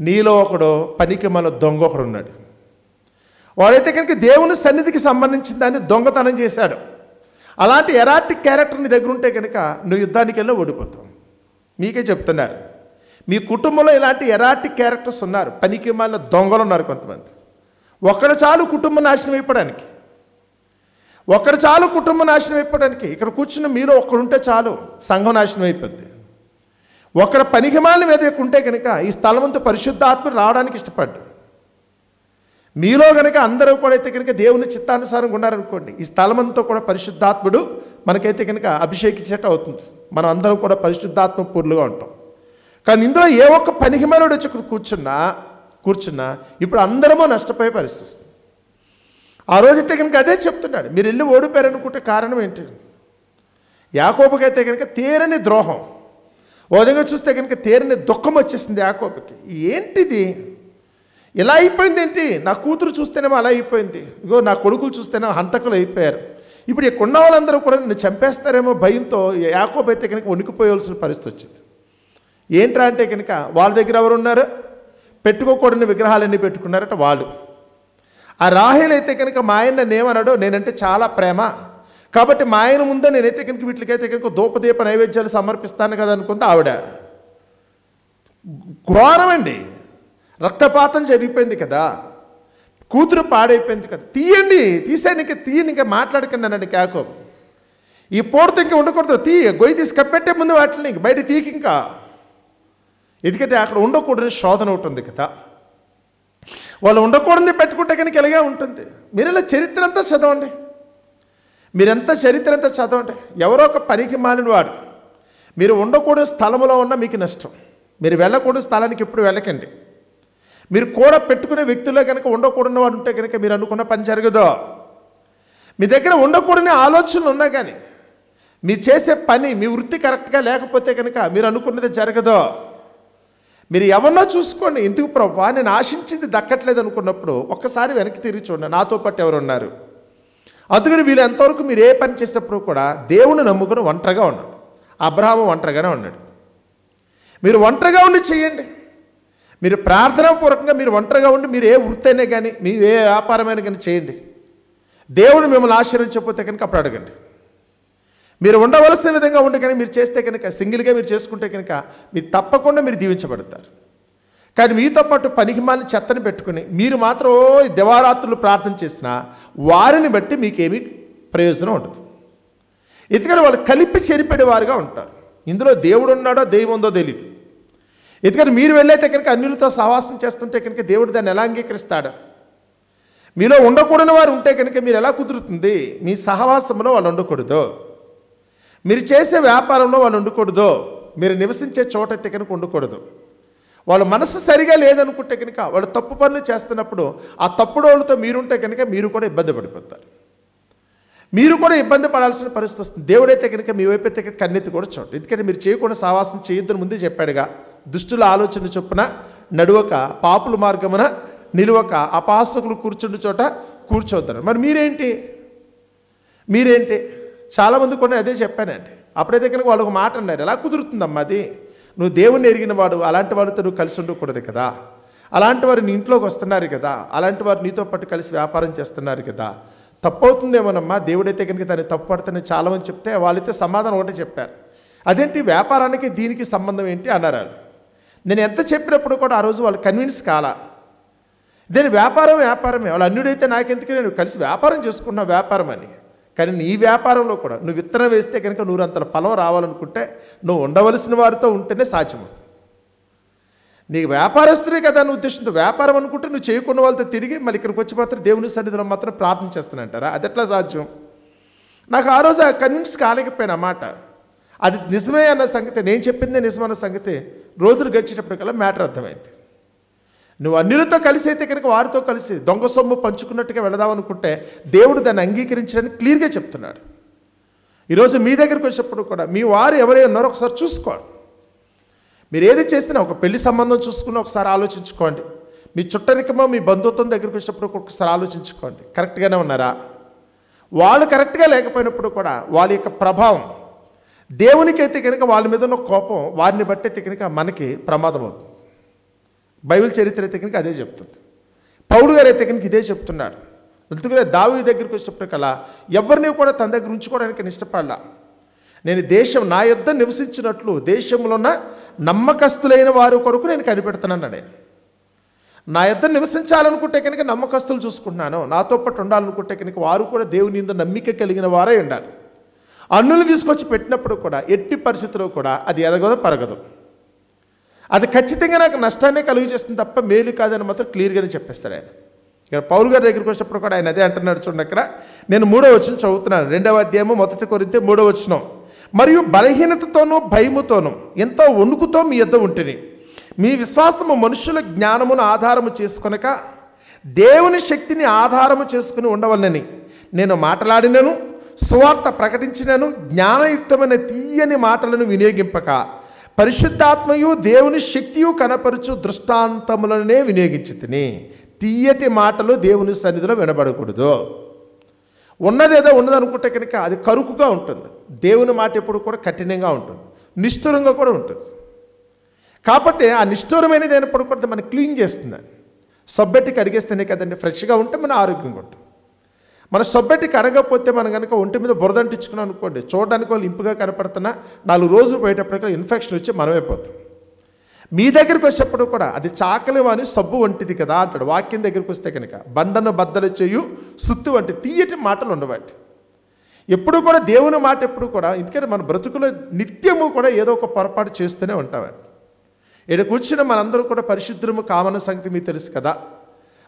నీలో ఒకడు పనికి మన దొంగ ఒకడు ఉన్నాడు, వాడైతే కనుక దేవుని సన్నిధికి సంబంధించిన దాన్ని దొంగతనం చేశాడు. అలాంటి ఎరాటిక్ క్యారెక్టర్ నీ దగ్గర ఉంటే కనుక నువ్వు యుద్ధానికి వెళ్ళి ఓడిపోతావు. మీకే చెప్తున్నారు, మీ కుటుంబంలో ఇలాంటి ఎరాటిక్ క్యారెక్టర్స్ ఉన్నారు, పనికి మాలిన దొంగలు ఉన్నారు కొంతమంది. ఒక్కడు చాలు కుటుంబం నాశనం అయిపోవడానికి, ఇక్కడ కూర్చున్న మీలో ఒక్కడుంటే చాలు సంఘం నాశనం అయిపోద్ది. ఒకడు పనికి మాలిన మీద ఉంటే కనుక ఈ స్థలమంతా పరిశుద్ధాత్మ రావడానికి ఇష్టపడ్డు. మీలో కనుక అందరూ కూడా అయితే కనుక దేవుని చిత్తానుసారంగా ఉన్నారనుకోండి, ఈ స్థలమంతా కూడా పరిశుద్ధాత్ముడు మనకైతే కనుక అభిషేకించేట అవుతుంది. మనం అందరం కూడా పరిశుద్ధాత్మ పూర్లుగా ఉంటాం. కానీ ఇందులో ఏ ఒక్క పనికిమాలుడు వచ్చి కూర్చున్నా ఇప్పుడు అందరమో నష్టపోయే పరిస్థితి. ఆ రోజైతే కనుక అదే చెప్తున్నాడు, మీరు వెళ్ళి ఓడిపోయారనుకుంటే కారణం ఏంటి? యాకోబుకైతే కనుక తీరని ద్రోహం, ఓ విధంగా చూస్తే కనుక తీరని దుఃఖం వచ్చేసింది యాకోబుకి. ఏంటిది ఇలా అయిపోయింది ఏంటి? నా కూతురు చూస్తేనేమో అలా అయిపోయింది, ఇగో నా కొడుకులు చూస్తేనేమో హంతకులు అయిపోయారు, ఇప్పుడు ఇక్కడ ఉన్న వాళ్ళందరూ కూడా నిన్ను చంపేస్తారేమో భయంతో యాకోబు అయితే కనుక వణికిపోయవలసిన పరిస్థితి వచ్చింది. ఏంట్రా అంటే కనుక వాళ్ళ దగ్గర ఎవరు ఉన్నారు? పెట్టుకోకూడని విగ్రహాలన్నీ పెట్టుకున్నారట వాళ్ళు. ఆ రాహేల్ అయితే కనుక మా ఆయన నేమన్నాడో, నేనంటే చాలా ప్రేమ కాబట్టి మా ఆయన ముందే నేనైతే కనుక వీటికైతే కనుక ధూపదీప నైవేద్యాలు సమర్పిస్తాను కదా అనుకుంటే ఆవిడ ఘోరమండి, రక్తపాతం జరిగిపోయింది కదా, కూతురు పాడైపోయింది కదా, తీసేయండి ఇంకా మాట్లాడకండి అన్నాడు యాకోబు. ఈ పోడుతో ఇంకా ఉండకూడదు, గొయ్యి తీసి కప్పెట్టే ముందు వాటిని ఇంక బయట తీకి, ఇంకా ఎందుకంటే అక్కడ ఉండకూడని శోధన ఉంటుంది కదా, వాళ్ళు ఉండకూడదు పెట్టుకుంటే కనుక ఇలాగే ఉంటుంది. మీరు ఇలా చరిత్ర అంతా చదవండి, ఎవరో ఒక పనికి మాలిన వాడు, మీరు ఉండకూడని స్థలంలో ఉన్న మీకు నష్టం, మీరు వెళ్ళకూడని స్థలానికి ఎప్పుడు వెళ్ళకండి. మీరు కూడా పెట్టుకునే వ్యక్తుల్లో కనుక ఉండకూడని వాడు ఉంటే కనుక మీరు అనుకున్న పని జరగదు. మీ దగ్గర ఉండకూడని ఆలోచనలు ఉన్నా కానీ మీరు చేసే పని మీ వృత్తి కరెక్ట్గా లేకపోతే కనుక మీరు అనుకున్నది జరగదు. మీరు ఎవరినో చూసుకోండి, ఎందుకు ప్రభువా నేను ఆశించింది దక్కట్లేదు అనుకున్నప్పుడు ఒక్కసారి వెనక్కి తిరిగి చూడండి, నాతో పాటు ఎవరు ఉన్నారు. అందుకని వీళ్ళు ఎంతవరకు మీరు ఏ పని చేసినప్పుడు కూడా దేవుని నమ్ముకుని ఒంటరిగా ఉన్నాడు. అబ్రహాము ఒంటరిగానే ఉన్నాడు. మీరు ఒంటరిగా ఉండి చేయండి, మీరు ప్రార్థనాపూర్వకంగా మీరు ఒంటరిగా ఉండి మీరు ఏ వృత్తి అయినా కానీ మీ ఏ వ్యాపారమైనా కానీ చేయండి. దేవుడు మిమ్మల్ని ఆశీర్వదించకపోతే కనుక అప్పుడు అడగండి. మీరు ఉండవలసిన విధంగా ఉండి కానీ మీరు చేస్తే కనుక సింగిల్గా మీరు చేసుకుంటే కనుక మీరు తప్పకుండా మీరు దీవించబడతారు. కానీ మీతో పాటు పనికిమాలిన చెత్తని పెట్టుకుని మీరు మాత్రం దివారాత్రులు ప్రార్థన చేసినా వారిని బట్టి మీకేమీ ప్రయోజనం ఉండదు. ఎందుకంటే వాళ్ళు కలిపి చెరిపెడేవారుగా ఉంటారు. ఇందులో దేవుడు ఉన్నాడో దైవం ఉందో తెలియదు. ఎందుకంటే మీరు వెళ్ళైతే కనుక అన్యులతో సహవాసం చేస్తుంటే కనుక దేవుడు దాన్ని ఎలా అంగీకరిస్తాడు? మీలో ఉండకూడని వారు ఉంటే కనుక మీరు ఎలా కుదురుతుంది? మీ సహవాసంలో వాళ్ళు ఉండకూడదు, మీరు చేసే వ్యాపారంలో వాళ్ళు ఉండకూడదు, మీరు నివసించే చోట అయితే కనుక ఉండకూడదు. వాళ్ళ మనసు సరిగా లేదనుకుంటే కనుక వాళ్ళు తప్పు పనులు చేస్తున్నప్పుడు ఆ తప్పుడు వాళ్ళతో మీరుంటే కనుక మీరు కూడా ఇబ్బంది పడిపోతారు, మీరు కూడా ఇబ్బంది పడాల్సిన పరిస్థితి వస్తుంది. దేవుడైతే కనుక మీ వైపు అయితే కన్నెత్తి కూడా చూడండి. ఎందుకంటే మీరు చేయకుండా సావాసం చేయొద్దని ముందే చెప్పాడుగా. దుష్టుల ఆలోచన చొప్పున నడువక, పాపుల మార్గమున నిలువక, అపాసకులు కూర్చుండు చోట కూర్చోద్దారు. మరి మీరేంటి చాలామంది కొన్ని అదే చెప్పానండి. అప్పుడైతే కనుక వాళ్ళు ఒక మాట అన్నారు, ఎలా కుదురుతుందమ్మా అది, నువ్వు దేవుణ్ణి ఎరిగిన వాడు, అలాంటి వాడితో నువ్వు కలిసి ఉండకూడదు కదా, అలాంటి వారు నీ ఇంట్లోకి వస్తున్నారు కదా, అలాంటి వారు నీతో పాటు కలిసి వ్యాపారం చేస్తున్నారు కదా, తప్పవుతుందేమోనమ్మా, దేవుడైతే కనుక దాన్ని తప్పు పడుతుందని చాలామంది చెప్తే వాళ్ళైతే సమాధానం ఒకటే చెప్పారు, అదేంటి వ్యాపారానికి దీనికి సంబంధం ఏంటి అన్నారు వాళ్ళు. నేను ఎంత చెప్పినప్పుడు కూడా ఆ రోజు వాళ్ళు కన్విన్స్ కాలా. దీని వ్యాపారమే, వాళ్ళు అన్యుడైతే నాకెందుకు, నేను కలిసి వ్యాపారం చేసుకున్నా వ్యాపారం అని. కానీ నీ వ్యాపారంలో కూడా నువ్వు విత్తనం వేస్తే కనుక నూరంతల ఫలం రావాలనుకుంటే నువ్వు ఉండవలసిన వారితో ఉంటేనే సాధ్యమవుతుంది. నీకు వ్యాపారస్తుడే కదా అన్న ఉద్దేశంతో వ్యాపారం అనుకుంటే నువ్వు చేయకున్న వాళ్ళతో తిరిగి మళ్ళీ ఇక్కడికి వచ్చి మాత్రం దేవుని సన్నిధిలో మాత్రం ప్రార్థన చేస్తానంటారా? అది ఎట్లా సాధ్యం? నాకు ఆ రోజు ఆ కన్విన్స్ కాలేకపోయిన మాట. అది నిజమే అన్న సంగతి, నేను చెప్పిందే నిజమన్న సంగతి రోజులు గడిచేటప్పటికల్లా మ్యాటర్ అర్థమైంది. నువ్వు అన్యులతో కలిసి అయితే కనుక వారితో కలిసి దొంగ సొమ్ము పంచుకున్నట్టుగా వెళదామనుకుంటే దేవుడు దాన్ని అంగీకరించడానికి క్లియర్గా చెప్తున్నాడు. ఈరోజు మీ దగ్గరికి వచ్చినప్పుడు కూడా మీ వారు ఎవరైనా ఉన్నారో ఒకసారి చూసుకోండి. మీరు ఏది చేసినా ఒక పెళ్లి సంబంధం చూసుకుని ఒకసారి ఆలోచించుకోండి. మీ చుట్టరికమో మీ బంధుత్వం దగ్గరికి వచ్చినప్పుడు ఒకసారి ఆలోచించుకోండి, కరెక్ట్గానే ఉన్నారా? వాళ్ళు కరెక్ట్గా లేకపోయినప్పుడు కూడా వాళ్ళ యొక్క ప్రభావం దేవునికైతే కనుక వాళ్ళ మీద ఉన్న కోపం వారిని బట్టి అయితే కనుక మనకి ప్రమాదం అవుతుంది. బైబిల్ చరిత్ర అయితే కనుక అదే చెప్తుంది. పౌలు గారు అయితే కనుక ఇదే చెప్తున్నాడు. అందుకనే దావీదు దగ్గరికి వచ్చినప్పటికల్లా ఎవరిని కూడా తన దగ్గర ఉంచుకోవడానికి నేను ఇష్టపడలా. నేను నా యొద్ద నివసించినట్లు దేశంలో ఉన్న నమ్మకస్తులైన వారి కొరకు నేను కనిపెడుతున్నాను. నా యొద్ద నివసించాలనుకుంటే కనుక నమ్మకస్తులు చూసుకుంటున్నాను. నాతో పాటు ఉండాలనుకుంటే కనుక వారు కూడా దేవుని యందు నమ్మిక కలిగిన వారే ఉండాలి. అన్నులు తీసుకొచ్చి పెట్టినప్పుడు కూడా ఎట్టి పరిస్థితుల్లో కూడా అది ఎదగదు, పరగదు. అది ఖచ్చితంగా నాకు నష్టాన్ని కలుగు చేస్తుంది తప్ప మేలు కాదని మాత్రం క్లియర్గానే చెప్పేస్తారు ఆయన. ఇక్కడ పౌలు గారి దగ్గరికి వచ్చినప్పుడు కూడా ఆయన అదే అంటున్నాడు. చూడండి, అక్కడ నేను 3వ వచనం చదువుతున్నాను. 2వ అధ్యాయము 1 కొరింథీ 3వ వచనం. మరియు బలహీనతతోనూ భయముతోనూ ఎంతో వణుకుతో మీ యొద్ద ఉంటిని. మీ విశ్వాసము మనుషుల జ్ఞానమును ఆధారము చేసుకొనక దేవుని శక్తిని ఆధారము చేసుకుని ఉండవలనని నేను మాట్లాడినను, సువార్త ప్రకటించినను, జ్ఞానయుక్తమైన తీయని మాటలను వినియోగింపక పరిశుద్ధాత్మయు దేవుని శక్తియు కనపరుచు దృష్టాంతములనే వినియోగించితిని. తీయటి మాటలు దేవుని సన్నిధిలో వినబడకూడదు. ఉన్నదేదో ఉన్నదనుకుంటే కనుక అది కరుకుగా ఉంటుంది. దేవుని మాట ఎప్పుడు కూడా కఠినంగా ఉంటుంది, నిష్ఠురంగా కూడా ఉంటుంది. కాబట్టి ఆ నిష్ఠూరమైనది అయినప్పుడు కూడా మనం క్లీన్ చేస్తుందని. సబ్బెట్టికి అడిగేస్తేనే కదండి ఫ్రెష్గా ఉంటే మన ఆరోగ్యంగా ఉంటుంది. మన సబ్బెట్టికి అడగకపోతే మనం కనుక ఒంటి మీద బురదంటించుకున్నాం అనుకోండి, చూడడానికి వాళ్ళు ఇంపుగా కనపడుతున్నా 4 రోజులు పోయేటప్పటికీ ఇన్ఫెక్షన్ వచ్చి మనమైపోతాం. మీ దగ్గరికి వచ్చేటప్పుడు కూడా అది చాకలి వాని సబ్బు వంటిది కదా అంటాడు. వాక్యం దగ్గరికి వస్తే కనుక బండను బద్దలు చేయు సుత్తు వంటి తీయటి మాటలు ఉండబట్టి ఎప్పుడు కూడా దేవుని మాట ఎప్పుడు కూడా, ఎందుకంటే మన బ్రతుకులో నిత్యము కూడా ఏదో ఒక పొరపాటు చేస్తూనే ఉంటామండి. ఇక్కడ కూర్చున్న మనందరూ కూడా పరిశుద్ధము కామన్న సంగతి మీకు తెలుసు కదా.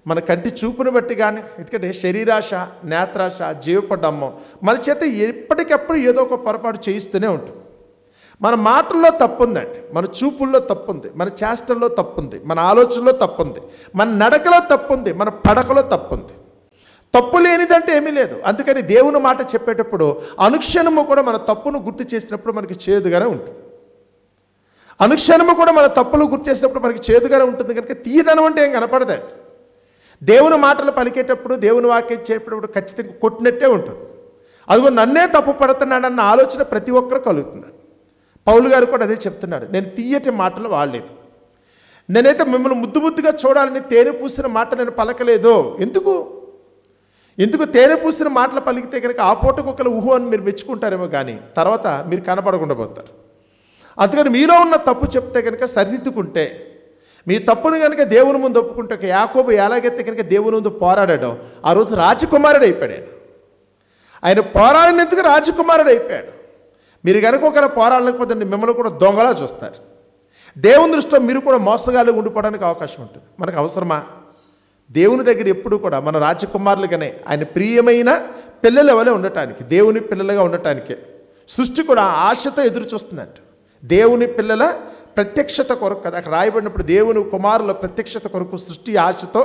మన కంటి చూపును బట్టి కానీ, ఎందుకంటే శరీరాశ, నేత్రాశ, జీవపడ్డమ్మం మన చేత ఎప్పటికప్పుడు ఏదో ఒక పొరపాటు చేయిస్తూనే ఉంటుంది. మన మాటల్లో తప్పు ఉందండి, మన చూపుల్లో తప్పు ఉంది, మన చేష్టల్లో తప్పు ఉంది, మన ఆలోచనలో తప్పు ఉంది, మన నడకలో తప్పు ఉంది, మన పడకలో తప్పు ఉంది. తప్పు లేనిదంటే ఏమీ లేదు. అందుకని దేవుని మాట చెప్పేటప్పుడు అనుక్షణము కూడా మన తప్పును గుర్తు చేసినప్పుడు మనకి చేదుగానే ఉంటుంది. అనుక్షణము కూడా మన తప్పులు గుర్తు చేసినప్పుడు మనకి చేదుగానే ఉంటుంది. కనుక తీయదనం అంటే ఏం కనపడదండి. దేవుని మాటలు పలికేటప్పుడు, దేవుని వాక్యం చెప్పేటప్పుడు ఖచ్చితంగా కొట్టినట్టే ఉంటుంది. అదిగో నన్నే తప్పు పడుతున్నాడన్న ఆలోచన ప్రతి ఒక్కరు కలుగుతుంది. పౌలు గారు కూడా అదే చెప్తున్నాడు. నేను తీయటి మాటలు వాడలేదు. నేనైతే మిమ్మల్ని ముద్దు ముద్దుగా చూడాలని తేనె పూసిన మాట నేను పలకలేదు. ఎందుకు తేనె పూసిన మాటలు పలికితే కనుక ఆ పూటకు ఒకరు ఊహు అని మీరు మెచ్చుకుంటారేమో, కానీ తర్వాత మీరు కనపడకుండా పోతారు. అందుకని మీలో ఉన్న తప్పు చెప్తే కనుక సరిదిద్దుకుంటే, మీ తప్పును కనుక దేవుని ముందు ఒప్పుకుంటే, యాకోబు ఎలాగైతే కనుక దేవుని ముందు పోరాడాడో ఆ రోజు రాజకుమారుడు అయిపోయాడు. ఆయన పోరాడినందుకు రాజకుమారుడు అయిపోయాడు. మీరు కనుక ఒకరు పోరాడలేకపోతే మిమ్మల్ని కూడా దొంగలా చూస్తారు. దేవుని దృష్టిలో మీరు కూడా మోసగాళ్ళు ఉండిపోవడానికి అవకాశం ఉంటుంది. మనకు అవసరమా? దేవుని దగ్గర ఎప్పుడు కూడా మన రాజకుమారులుగానే, ఆయన ప్రియమైన పిల్లల వలె ఉండటానికి, దేవుని పిల్లలుగా ఉండటానికే సృష్టి కూడా ఆశతో ఎదురు చూస్తుందంట. దేవుని పిల్లల ప్రత్యక్షత కొరకు కదా అక్కడ రాయబడినప్పుడు, దేవుని కుమారుల ప్రత్యక్షత కొరకు సృష్టి ఆశతో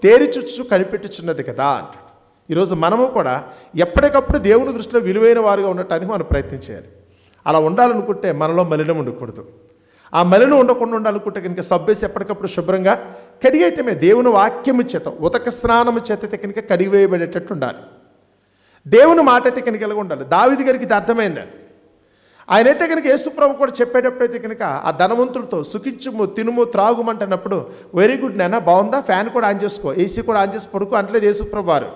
తేరిచుచ్చు కనిపెట్టుచున్నది కదా అంటాడు. ఈరోజు మనము కూడా ఎప్పటికప్పుడు దేవుని దృష్టిలో విలువైన వారుగా ఉండటానికి మనం ప్రయత్నం చేయాలి. అలా ఉండాలనుకుంటే మనలో మలినం ఉండకూడదు. ఆ మలినం ఉండకుండా ఉండాలనుకుంటే కనుక సబ్బేసి ఎప్పటికప్పుడు శుభ్రంగా కడిగేయటమే. దేవుని వాక్యము చేత, ఉతక స్నానము చేత కనుక కడిగివేయబడేటట్టు ఉండాలి. దేవుని మాట అయితే కనుక ఎలాగ ఉండాలి. దావీదు గారికి ఇది అర్థమైందండి. ఆయనైతే కనుక యేసుప్రభు కూడా చెప్పేటప్పుడైతే కనుక ఆ ధనవంతుడితో సుఖించుము, తినుము, త్రాగుమంటున్నప్పుడు వెరీ గుడ్ నాన్న, బాగుందా, ఫ్యాన్ కూడా ఆన్ చేసుకో, ఏసీ కూడా ఆన్ చేసి పడుకో అంటలేదు యేసుప్రభు వారు.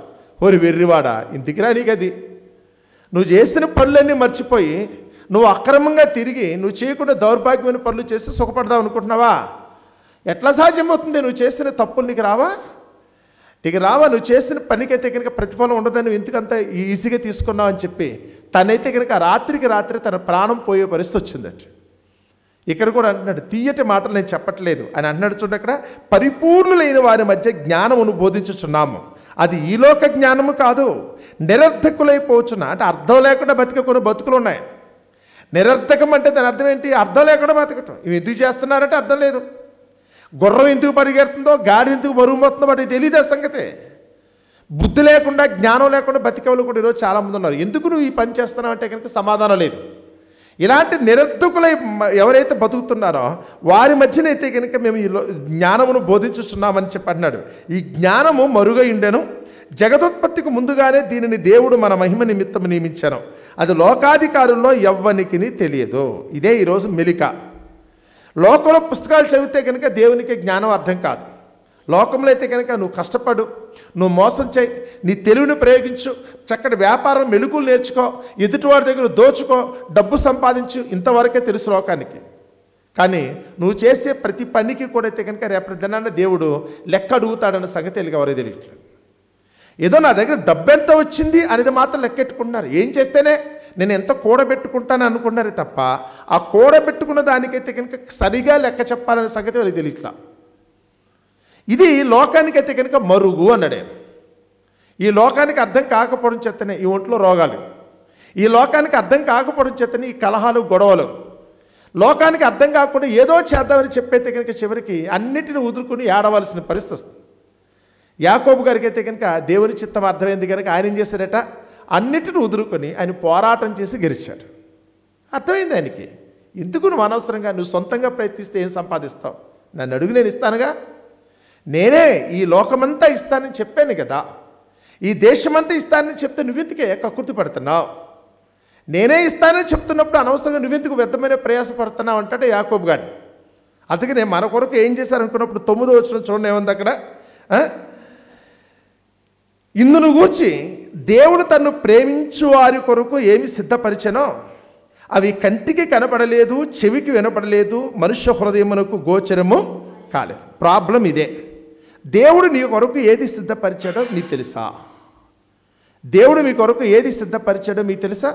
ఓరి వెర్రివాడా, ఇంటికి రా నీకు అది. నువ్వు చేసిన పనులన్నీ మర్చిపోయి నువ్వు అక్రమంగా తిరిగి నువ్వు చేయకుండా దౌర్భాగ్యమైన పనులు చేసి సుఖపడదాం అనుకుంటున్నావా? ఎట్లా సాధ్యమవుతుంది? నువ్వు చేసిన తప్పులు నీకు రావా? నువ్వు చేసిన పనికైతే కనుక ప్రతిఫలం ఉండదని ఎందుకంత ఈజీగా తీసుకున్నావు అని చెప్పి తనైతే కనుక రాత్రికి రాత్రి తన ప్రాణం పోయే పరిస్థితి వచ్చిందట. ఇక్కడ కూడా అంటున్నాడు, తీయటి మాటలు నేను చెప్పట్లేదు అని అంటున్నాడు. చూడండి, అక్కడ పరిపూర్ణులైన వారి మధ్య జ్ఞానమును బోధించుచున్నాము, అది ఈలోక జ్ఞానము కాదు, నిరర్థకులైపోవచ్చున్న. అంటే అర్థం లేకుండా బతికే కొన్ని బతుకులు ఉన్నాయి. నిరర్థకం అంటే దాని అర్థం ఏంటి? అర్థం లేకుండా బతకటం. ఇవి ఎందుకు చేస్తున్నారంటే అర్థం లేదు. గుర్రం ఎందుకు పరిగెడుతుందో, గాడి ఎందుకు బరువు మోతుందో వాటికి తెలియదు. ఆ సంగతి బుద్ధి లేకుండా జ్ఞానం లేకుండా బతికేవాళ్ళు కూడా ఈరోజు చాలామంది ఉన్నారు. ఎందుకు నువ్వు ఈ పని చేస్తున్నావు అంటే కనుక సమాధానం లేదు. ఇలాంటి నిరర్థకులై ఎవరైతే బతుకుతున్నారో వారి మధ్యనైతే కనుక మేము ఈ జ్ఞానమును బోధించుచున్నామని చెప్పి అంటున్నాడు. ఈ జ్ఞానము మరుగైండెను, జగదోత్పత్తికి ముందుగానే దీనిని దేవుడు మన మహిమ నిమిత్తం నియమించాను, అది లోకాధికారుల్లో ఎవ్వనికి తెలియదు. ఇదే ఈరోజు మెలిక. లోకంలో పుస్తకాలు చదివితే కనుక దేవునికి జ్ఞానం అర్థం కాదు. లోకంలో అయితే కనుక నువ్వు కష్టపడు, నువ్వు మోసం చేయి, నీ తెలివిని ప్రయోగించు, చక్కటి వ్యాపారం మెలుకులు నేర్చుకో, ఎదుటివాడి దగ్గర దోచుకో, డబ్బు సంపాదించు, ఇంతవరకే తెలుసు లోకానికి. కానీ నువ్వు చేసే ప్రతి పనికి కూడా అయితే కనుక రేపటి దినాన్న దేవుడు లెక్క అడుగుతాడన్న సంగతి ఎవరికి తెలియట్లేదు. ఏదో నా దగ్గర డబ్బు ఎంత వచ్చింది అనేది మాత్రం లెక్కెట్టుకుంటున్నారు. ఏం చేస్తేనే నేను ఎంత కూడబెట్టుకుంటాను అనుకున్నారే తప్ప ఆ కూడబెట్టుకున్న దానికైతే కనుక సరిగా లెక్క చెప్పాలనే సంగతి వాళ్ళకి తెలియట్లా. ఇది లోకానికైతే కనుక మరుగు అన్నాడే. ఈ లోకానికి అర్థం కాకపోవడం చేతనే ఈ ఒంట్లో రోగాలు, ఈ లోకానికి అర్థం కాకపోవడం చేతనే ఈ కలహాలు, గొడవలు. లోకానికి అర్థం కాకుండా ఏదో చేద్దామని చెప్పైతే కనుక చివరికి అన్నిటిని వదులుకుని ఏడవలసిన పరిస్థితి వస్తుంది. యాకోబు గారికి అయితే కనుక దేవుని చిత్తం అర్థమైంది కనుక ఆయన ఏం చేశాడట, అన్నిటిని వదులుకొని ఆయన పోరాటం చేసి గెలిచాడు. అర్థమైంది ఆయనకి. ఎందుకు నువ్వు అనవసరంగా నువ్వు సొంతంగా ప్రయత్నిస్తే ఏం సంపాదిస్తావు? నన్ను అడుగు, నేను ఇస్తానుగా. నేనే ఈ లోకమంతా ఇస్తానని చెప్పాను కదా, ఈ దేశమంతా ఇస్తానని చెప్తే నువ్వెందుకే కక్కుర్తి పడుతున్నావు? నేనే ఇస్తానని చెప్తున్నప్పుడు అనవసరంగా నువ్వెందుకు వ్యర్థమైన ప్రయాసపడుతున్నావు అంటాడు యాకోబు గారిని. అందుకనే మన కొరకు ఏం చేశారనుకున్నప్పుడు 9వ వచనం చూడండి ఏముంది అక్కడ. ఇందును గూర్చి దేవుడు తన్ను ప్రేమించు వారి కొరకు ఏమి సిద్ధపరిచెనో అవి కంటికి కనపడలేదు, చెవికి వినపడలేదు, మనుష్య హృదయమునకు గోచరము కాలేదు. ప్రాబ్లం ఇదే. దేవుడు నీ కొరకు ఏది సిద్ధపరిచాడో మీకు తెలుసా? దేవుడు మీ కొరకు ఏది సిద్ధపరిచాడో మీకు తెలుసా?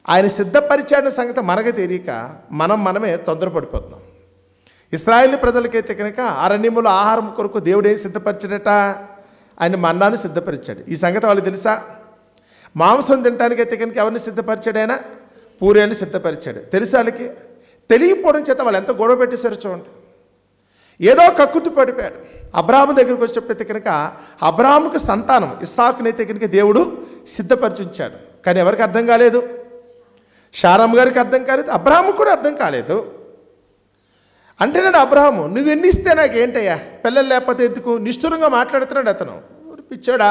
ఆయన సిద్ధపరిచాడన్న సంగతి మనకు తెలియక మనమే తొందరపడిపోతున్నాం. ఇశ్రాయేలు ప్రజలకైతే కనుక అరణ్యములో ఆహారం కొరకు దేవుడు ఏం సిద్ధపరిచాడట? ఆయన మన్నాను సిద్ధపరిచాడు. ఈ సంగతి వాళ్ళు తెలుసా? మాంసం తినడానికైతే కనుక ఎవరిని సిద్ధపరిచాడు? ఆయన పూరేని సిద్ధపరిచాడు. తెలుసా వాళ్ళకి? తెలియకపోవడం చేత వాళ్ళు ఎంత గొడవ పెట్టేశారు చూడండి. ఏదో కక్కుర్తి పడిపోయాడు. అబ్రాహాము దగ్గరికి వచ్చేటప్పుడైతే కనుక అబ్రాహాముకు సంతానం ఇస్సాకునైతే కనుక దేవుడు సిద్ధపరిచి ఉంచాడు. కానీ ఎవరికి అర్థం కాలేదు? షారాము గారికి అర్థం కాలేదు, అబ్రాహాముకు కూడా అర్థం కాలేదు. అంటేనాడు అబ్రాహాము, నువ్వు ఎన్ని ఇస్తే నాకేంటయ్యా, పిల్లలు లేకపోతే ఎందుకు? నిష్ఠురంగా మాట్లాడుతున్నాడు అతను. పిచ్చాడా,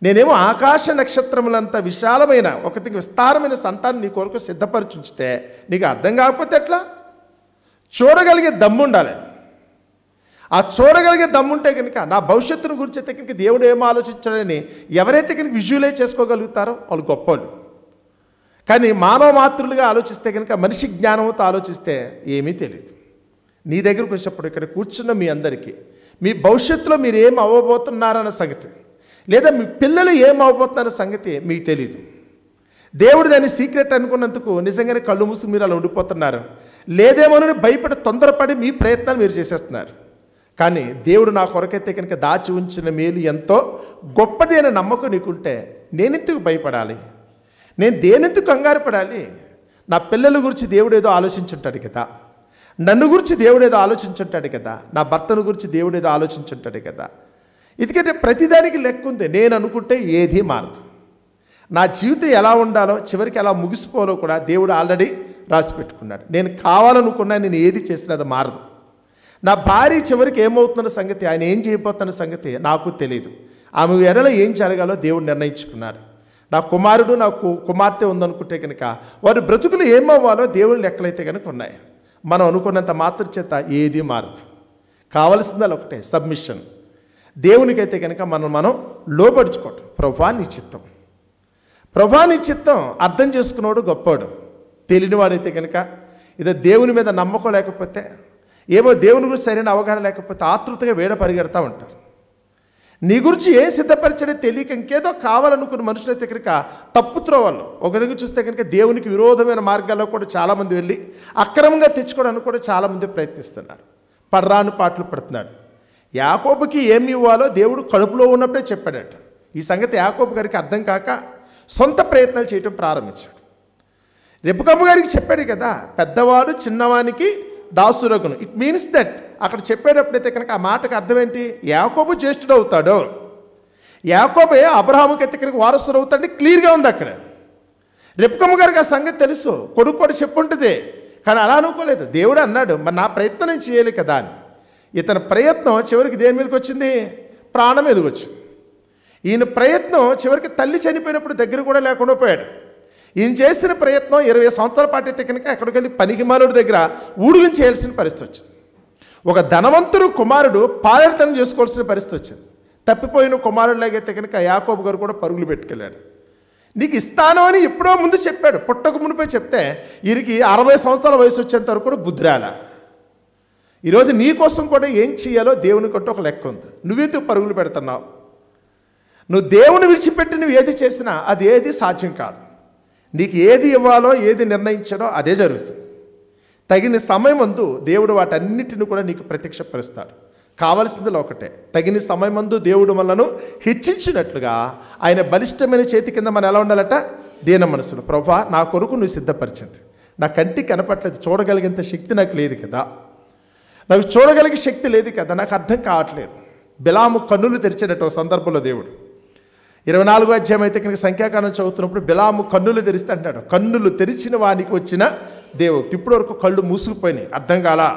నేనేమో ఆకాశ నక్షత్రములంత విశాలమైన ఒకటి విస్తారమైన సంతానం నీ కొరకు సిద్ధపరిచి ఉంచితే నీకు అర్థం కాకపోతే ఎట్లా? చూడగలిగే దమ్ము ఉండాలి. ఆ చూడగలిగే దమ్ముంటే కనుక నా భవిష్యత్తును గురించి అయితే కనుక దేవుడు ఏమో ఆలోచించాడని ఎవరైతే కనుక విజువలైజ్ చేసుకోగలుగుతారో వాళ్ళు గొప్పవాళ్ళు. కానీ మానవ మాతృలుగా ఆలోచిస్తే కనుక, మనిషి జ్ఞానంతో ఆలోచిస్తే ఏమీ తెలియదు. నీ దగ్గరకు వచ్చినప్పుడు ఇక్కడ కూర్చున్న మీ అందరికీ మీ భవిష్యత్తులో మీరు ఏం అవ్వబోతున్నారన్న సంగతి, లేదా మీ పిల్లలు ఏం అవ్వబోతున్నారన్న సంగతి మీకు తెలియదు. దేవుడు దాన్ని సీక్రెట్ అనుకున్నందుకు నిజంగానే కళ్ళు మూసి మీరు అలా ఉండిపోతున్నారు. లేదేమోనని భయపడి తొందరపడి మీ ప్రయత్నాలు మీరు చేసేస్తున్నారు. కానీ దేవుడు నా కొరకైతే కనుక దాచి ఉంచిన మేలు ఎంతో గొప్పది అనే నమ్మకం నీకుంటే నేనెందుకు భయపడాలి? నేను దేనెందుకు కంగారు పడాలి? నా పిల్లల గురించి దేవుడు ఏదో ఆలోచించుంటాడు కదా, నన్ను గురించి దేవుడు ఏదో ఆలోచించుంటాడు కదా, నా భర్తను గురించి దేవుడు ఏదో ఆలోచించుంటాడు కదా. ఎందుకంటే ప్రతిదానికి లెక్క ఉంది. నేను అనుకుంటే ఏదీ మారదు. నా జీవితం ఎలా ఉండాలో, చివరికి ఎలా ముగిసిపోవాలో కూడా దేవుడు ఆల్రెడీ రాసి పెట్టుకున్నాడు. నేను కావాలనుకున్నా నేను ఏది చేసినా అది మారదు. నా భార్య చివరికి ఏమవుతున్న సంగతి, ఆయన ఏం చేయబోతున్న సంగతి నాకు తెలియదు. ఆమె ఎడలో ఏం జరగాలో దేవుడు నిర్ణయించుకున్నాడు. నా కుమారుడు, నా కుమార్తె ఉందనుకుంటే కనుక వారి బ్రతుకులు ఏమవ్వాలో దేవుని లెక్కలైతే కనుక ఉన్నాయి. మనం అనుకున్నంత మాత్రం చేత ఏది మారదు. కావలసింది ఒకటే, సబ్మిషన్. దేవునికైతే కనుక మనం లోబడుచుకోవటం. ప్రభువా నీ చిత్తం, ప్రభా నీ చిత్తం అర్థం చేసుకున్నవాడు గొప్పవాడు. తెలియనివాడైతే కనుక ఇదో దేవుని మీద నమ్మకం లేకపోతే, ఏమో దేవుని గురించి సరైన అవగాహన లేకపోతే ఆతృతగా వేడ పరిగెడతా ఉంటారు. నీ గురించి ఏం సిద్ధపరిచడే తెలియక ఇంకేదో కావాలనుకున్న మనుషులైతే కనుక తప్పుత్రో వాళ్ళు. ఒక విధంగా చూస్తే కనుక దేవునికి విరోధమైన మార్గాల్లో కూడా చాలామంది వెళ్ళి అక్రమంగా తెచ్చుకోవడానికి కూడా చాలామంది ప్రయత్నిస్తున్నారు. పర్రాను పాటలు పడుతున్నాడు. యాకోబుకి ఏమి ఇవ్వాలో దేవుడు కడుపులో ఉన్నప్పుడే చెప్పాడట. ఈ సంగతి యాకోబు గారికి అర్థం కాక సొంత ప్రయత్నాలు చేయటం ప్రారంభించాడు. రెబెక్కమ్మ గారికి చెప్పాడు కదా, పెద్దవాడు చిన్నవానికి దాసురగును. ఇట్ మీన్స్ దట్ అక్కడ చెప్పేటప్పుడైతే కనుక ఆ మాటకు అర్థం ఏంటి? యాకోబు జ్యేష్ఠుడు అవుతాడు, యాకోబే అబ్రహాముకి అయితే కనుక వారసుడు అవుతాడని క్లియర్గా ఉంది అక్కడ. రెబెక్కమ్మ గారికి ఆ సంగతి తెలుసు, కొడుకు కూడా చెప్పుంటుంది. కానీ అలా అనుకోలేదు. దేవుడు అన్నాడు, మరి నా ప్రయత్నం నేను చేయాలి కదా అని. ఇతని ప్రయత్నం చివరికి దేని మీదకి వచ్చింది? ప్రాణం మీదకి వచ్చింది. ఈయన ప్రయత్నం చివరికి తల్లి చనిపోయినప్పుడు దగ్గర కూడా లేకుండా పోయాడు. ఈయన చేసిన ప్రయత్నం 20 సంవత్సరాల పాటు అయితే కనుక ఎక్కడికి వెళ్ళి పనికిమాలుడి దగ్గర ఊడుగుని చేయాల్సిన పరిస్థితి వచ్చింది. ఒక ధనవంతుడు కుమారుడు పాలెతనం చేసుకోవాల్సిన పరిస్థితి వచ్చింది. తప్పిపోయిన కుమారుడిలాగైతే కనుక యాకోబు గారు కూడా పరుగులు పెట్టుకెళ్ళాడు. నీకు ఇస్తాను అని ఎప్పుడో ముందు చెప్పాడు. పుట్టక మునిపై చెప్తే వీరికి 60 సంవత్సరాల వయసు వచ్చేంత వరకు కూడా బుద్ధి రాలా. ఈరోజు నీ కోసం కూడా ఏం చేయాలో దేవుని కొట్టు ఒక లెక్క ఉంది. నువ్వెందుకు పరుగులు పెడుతున్నావు? నువ్వు దేవుని విడిచిపెట్టి నువ్వు ఏది చేసినా అది ఏది సాధ్యం కాదు. నీకు ఏది ఇవ్వాలో ఏది నిర్ణయించాడో అదే జరుగుతుంది. తగిన సమయమందు దేవుడు వాటన్నిటిని కూడా నీకు ప్రత్యక్షపరుస్తాడు. కావలసిందిలో ఒకటే, తగిన సమయమందు దేవుడు మనలను హెచ్చించినట్లుగా ఆయన బలిష్టమైన చేతి కింద మనం ఎలా ఉండాలట? దీన మనసులు. ప్రభువా నా కొరకు నువ్వు సిద్ధపరిచింది, నా కంటికి కనపట్లేదు, చూడగలిగేంత శక్తి నాకు లేదు కదా, నాకు చూడగలిగే శక్తి లేదు కదా, నాకు అర్థం కావట్లేదు. బిలాము కన్నులు తెరిచేటట్టు సందర్భంలో దేవుడు 24వ అధ్యాయం అయితే కనుక సంఖ్యాకాండం చదువుతున్నప్పుడు బిలాము కన్నులు తెరిస్తే అంటాడు, కన్నులు తెరిచిన వానికి వచ్చిన దేవుడు. ఇప్పటి వరకు కళ్ళు మూసుకుపోయినాయి, అర్థం కాలా.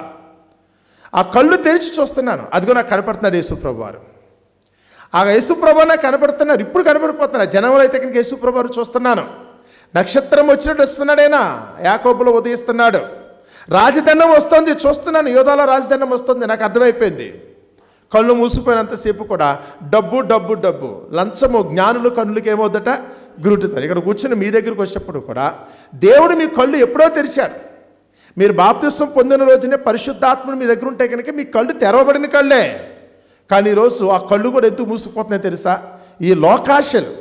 ఆ కళ్ళు తెరిచి చూస్తున్నాను, అదిగో నాకు కనపడుతున్నాడు యేసుప్రభు వారు. ఆ యేసుప్రభు నాకు కనపడుతున్నారు, ఇప్పుడు కనపడిపోతున్నారు. జనంలో అయితే కనుక యేసుప్రభు వారు చూస్తున్నాను. నక్షత్రం వచ్చినట్టు వస్తున్నాడైనా, యాకోబులో ఉదయిస్తున్నాడు. రాజదండం వస్తుంది చూస్తున్నాను, యోధాలో రాజదండం వస్తుంది, నాకు అర్థమైపోయింది. కళ్ళు మూసిపోయినంతసేపు కూడా డబ్బు డబ్బు డబ్బు, లంచము జ్ఞానులు కన్నులకి ఏమవుద్దట? గురుటుతారు. ఇక్కడ కూర్చుని మీ దగ్గరికి వచ్చినప్పుడు కూడా దేవుడు మీ కళ్ళు ఎప్పుడో తెరిచాడు. మీరు బాప్తిస్వం పొందిన రోజునే పరిశుద్ధాత్మను మీ దగ్గర ఉంటే కనుక మీ కళ్ళు తెరవబడిన కళ్ళే. కానీ ఈరోజు ఆ కళ్ళు కూడా ఎందుకు మూసుకుపోతున్నాయి తెలుసా? ఈ లోకాశలు,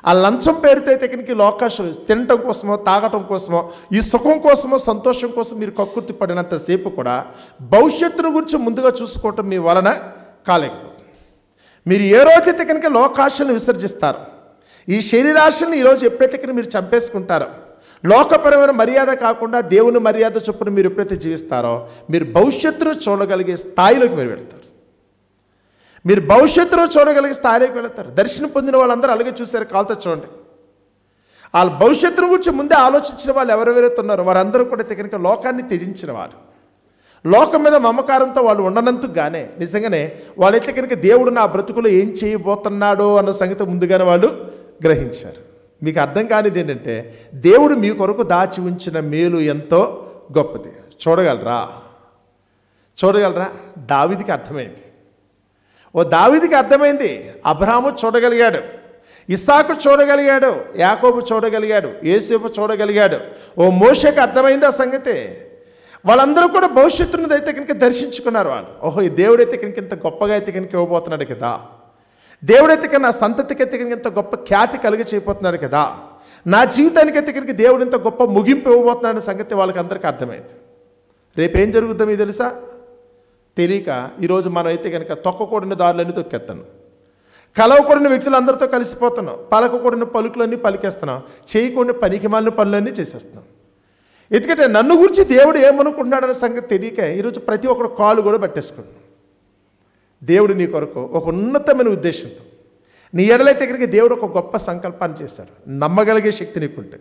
ఆ లంచం పేరుతో అయితే కనుక లోకాశలు, తినటం కోసమో తాగటం కోసమో ఈ సుఖం కోసమో సంతోషం కోసం మీరు కక్కుర్తి పడినంతసేపు కూడా భవిష్యత్తును గురించి ముందుగా చూసుకోవటం మీ వలన కాలేకపోతుంది. మీరు ఏ రోజైతే కనుక లోకాశలను విసర్జిస్తారు, ఈ శరీరాశలను ఈరోజు ఎప్పుడైతే కనుక మీరు చంపేసుకుంటారో, లోకపరమైన మర్యాద కాకుండా దేవుని మర్యాద చొప్పున మీరు ఎప్పుడైతే జీవిస్తారో మీరు భవిష్యత్తును చూడగలిగే స్థాయిలోకి మీరు వెళ్తారు. మీరు భవిష్యత్తులో చూడగలిగే స్థాయిలోకి వెళతారు. దర్శనం పొందిన వాళ్ళందరూ అలాగే చూశారు. కాలుతో చూడండి, వాళ్ళ భవిష్యత్తును గురించి ముందే ఆలోచించిన వాళ్ళు ఎవరెవరైతే ఉన్నారో వారందరూ కూడా కనుక లోకాన్ని త్యజించిన వారు. లోకం మీద మమకారంతో వాళ్ళు ఉండనందుకు గానే నిజంగానే వాళ్ళైతే కనుక దేవుడు నా బ్రతుకులో ఏం చేయబోతున్నాడో అన్న సంగతి ముందుగానే వాళ్ళు గ్రహించారు. మీకు అర్థం కానిది ఏంటంటే దేవుడు మీ కొరకు దాచి ఉంచిన మేలు ఎంతో గొప్పది. చూడగలరా? దావీదుకి అర్థమైంది. దావీదుకి అర్థమైంది. అబ్రహాము చూడగలిగాడు, ఇస్సాకు చూడగలిగాడు, యాకోబు చూడగలిగాడు, యోసేపు చూడగలిగాడు. మోషేకి అర్థమైంది ఆ సంగతి. వాళ్ళందరూ కూడా భవిష్యత్తును అయితే కనుక దర్శించుకున్నారు. వాళ్ళు ఓహో ఈ దేవుడైతే కనుక ఇంత గొప్పగా అయితే కనుక ఇవ్వబోతున్నాడు కదా, దేవుడైతే కనుక నా సంతతికి అయితే కనుక ఇంత గొప్ప ఖ్యాతి కలిగి చేయబోతున్నాడు కదా, నా జీవితానికి అయితే కనుక దేవుడు ఇంత గొప్ప ముగింపు ఇవ్వబోతున్నాడనే సంగతి వాళ్ళకి అందరికీ అర్థమైంది. రేపేం జరుగుద్దో మీకు తెలుసా? తెలియక ఈరోజు మనం అయితే కనుక తొక్కకూడని దారులన్నీ తొక్కేస్తాను, కలవకూడని వ్యక్తులందరితో కలిసిపోతున్నాం, పలకకూడని పలుకులన్నీ పలికేస్తున్నాం, చేయకూడని పనికిమాలిన పనులన్నీ చేసేస్తున్నాం. ఎందుకంటే నన్ను గురించి దేవుడు ఏమనుకుంటున్నాడనే సంగతి తెలియక ఈరోజు ప్రతి ఒక్కరు కాలు కూడా పట్టేసుకుంటున్నాం. దేవుడు నీ కొరకు ఒక ఉన్నతమైన ఉద్దేశంతో నీ ఎడలైతే కనుక దేవుడు ఒక గొప్ప సంకల్పాన్ని చేశాడు. నమ్మగలిగే శక్తి నీకుంటే,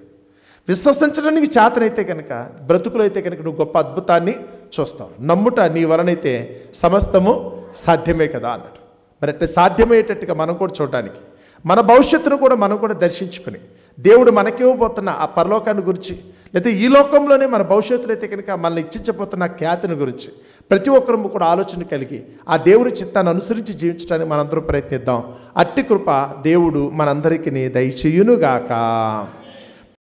విశ్వసించడానికి చేతనైతే కనుక బ్రతుకులు అయితే కనుక నువ్వు గొప్ప అద్భుతాన్ని చూస్తావు. నమ్ముట నీ వలనైతే సమస్తము సాధ్యమే కదా అన్నట్టు. మరి అట్లా సాధ్యమయ్యేటట్టుగా మనం కూడా చూడడానికి, మన భవిష్యత్తును కూడా మనం కూడా దర్శించుకుని దేవుడు మనకివ్వబోతున్న ఆ పరలోకాన్ని గురించి, లేకపోతే ఈ లోకంలోనే మన భవిష్యత్తులో అయితే కనుక మనల్ని ఇచ్చించబోతున్న ఖ్యాతిని గురించి ప్రతి ఒక్కరూ కూడా ఆలోచన కలిగి ఆ దేవుని చిత్తాన్ని అనుసరించి జీవించడానికి మనందరం ప్రయత్నిద్దాం. అట్టి కృప దేవుడు మనందరికీ దయచేయునుగాక.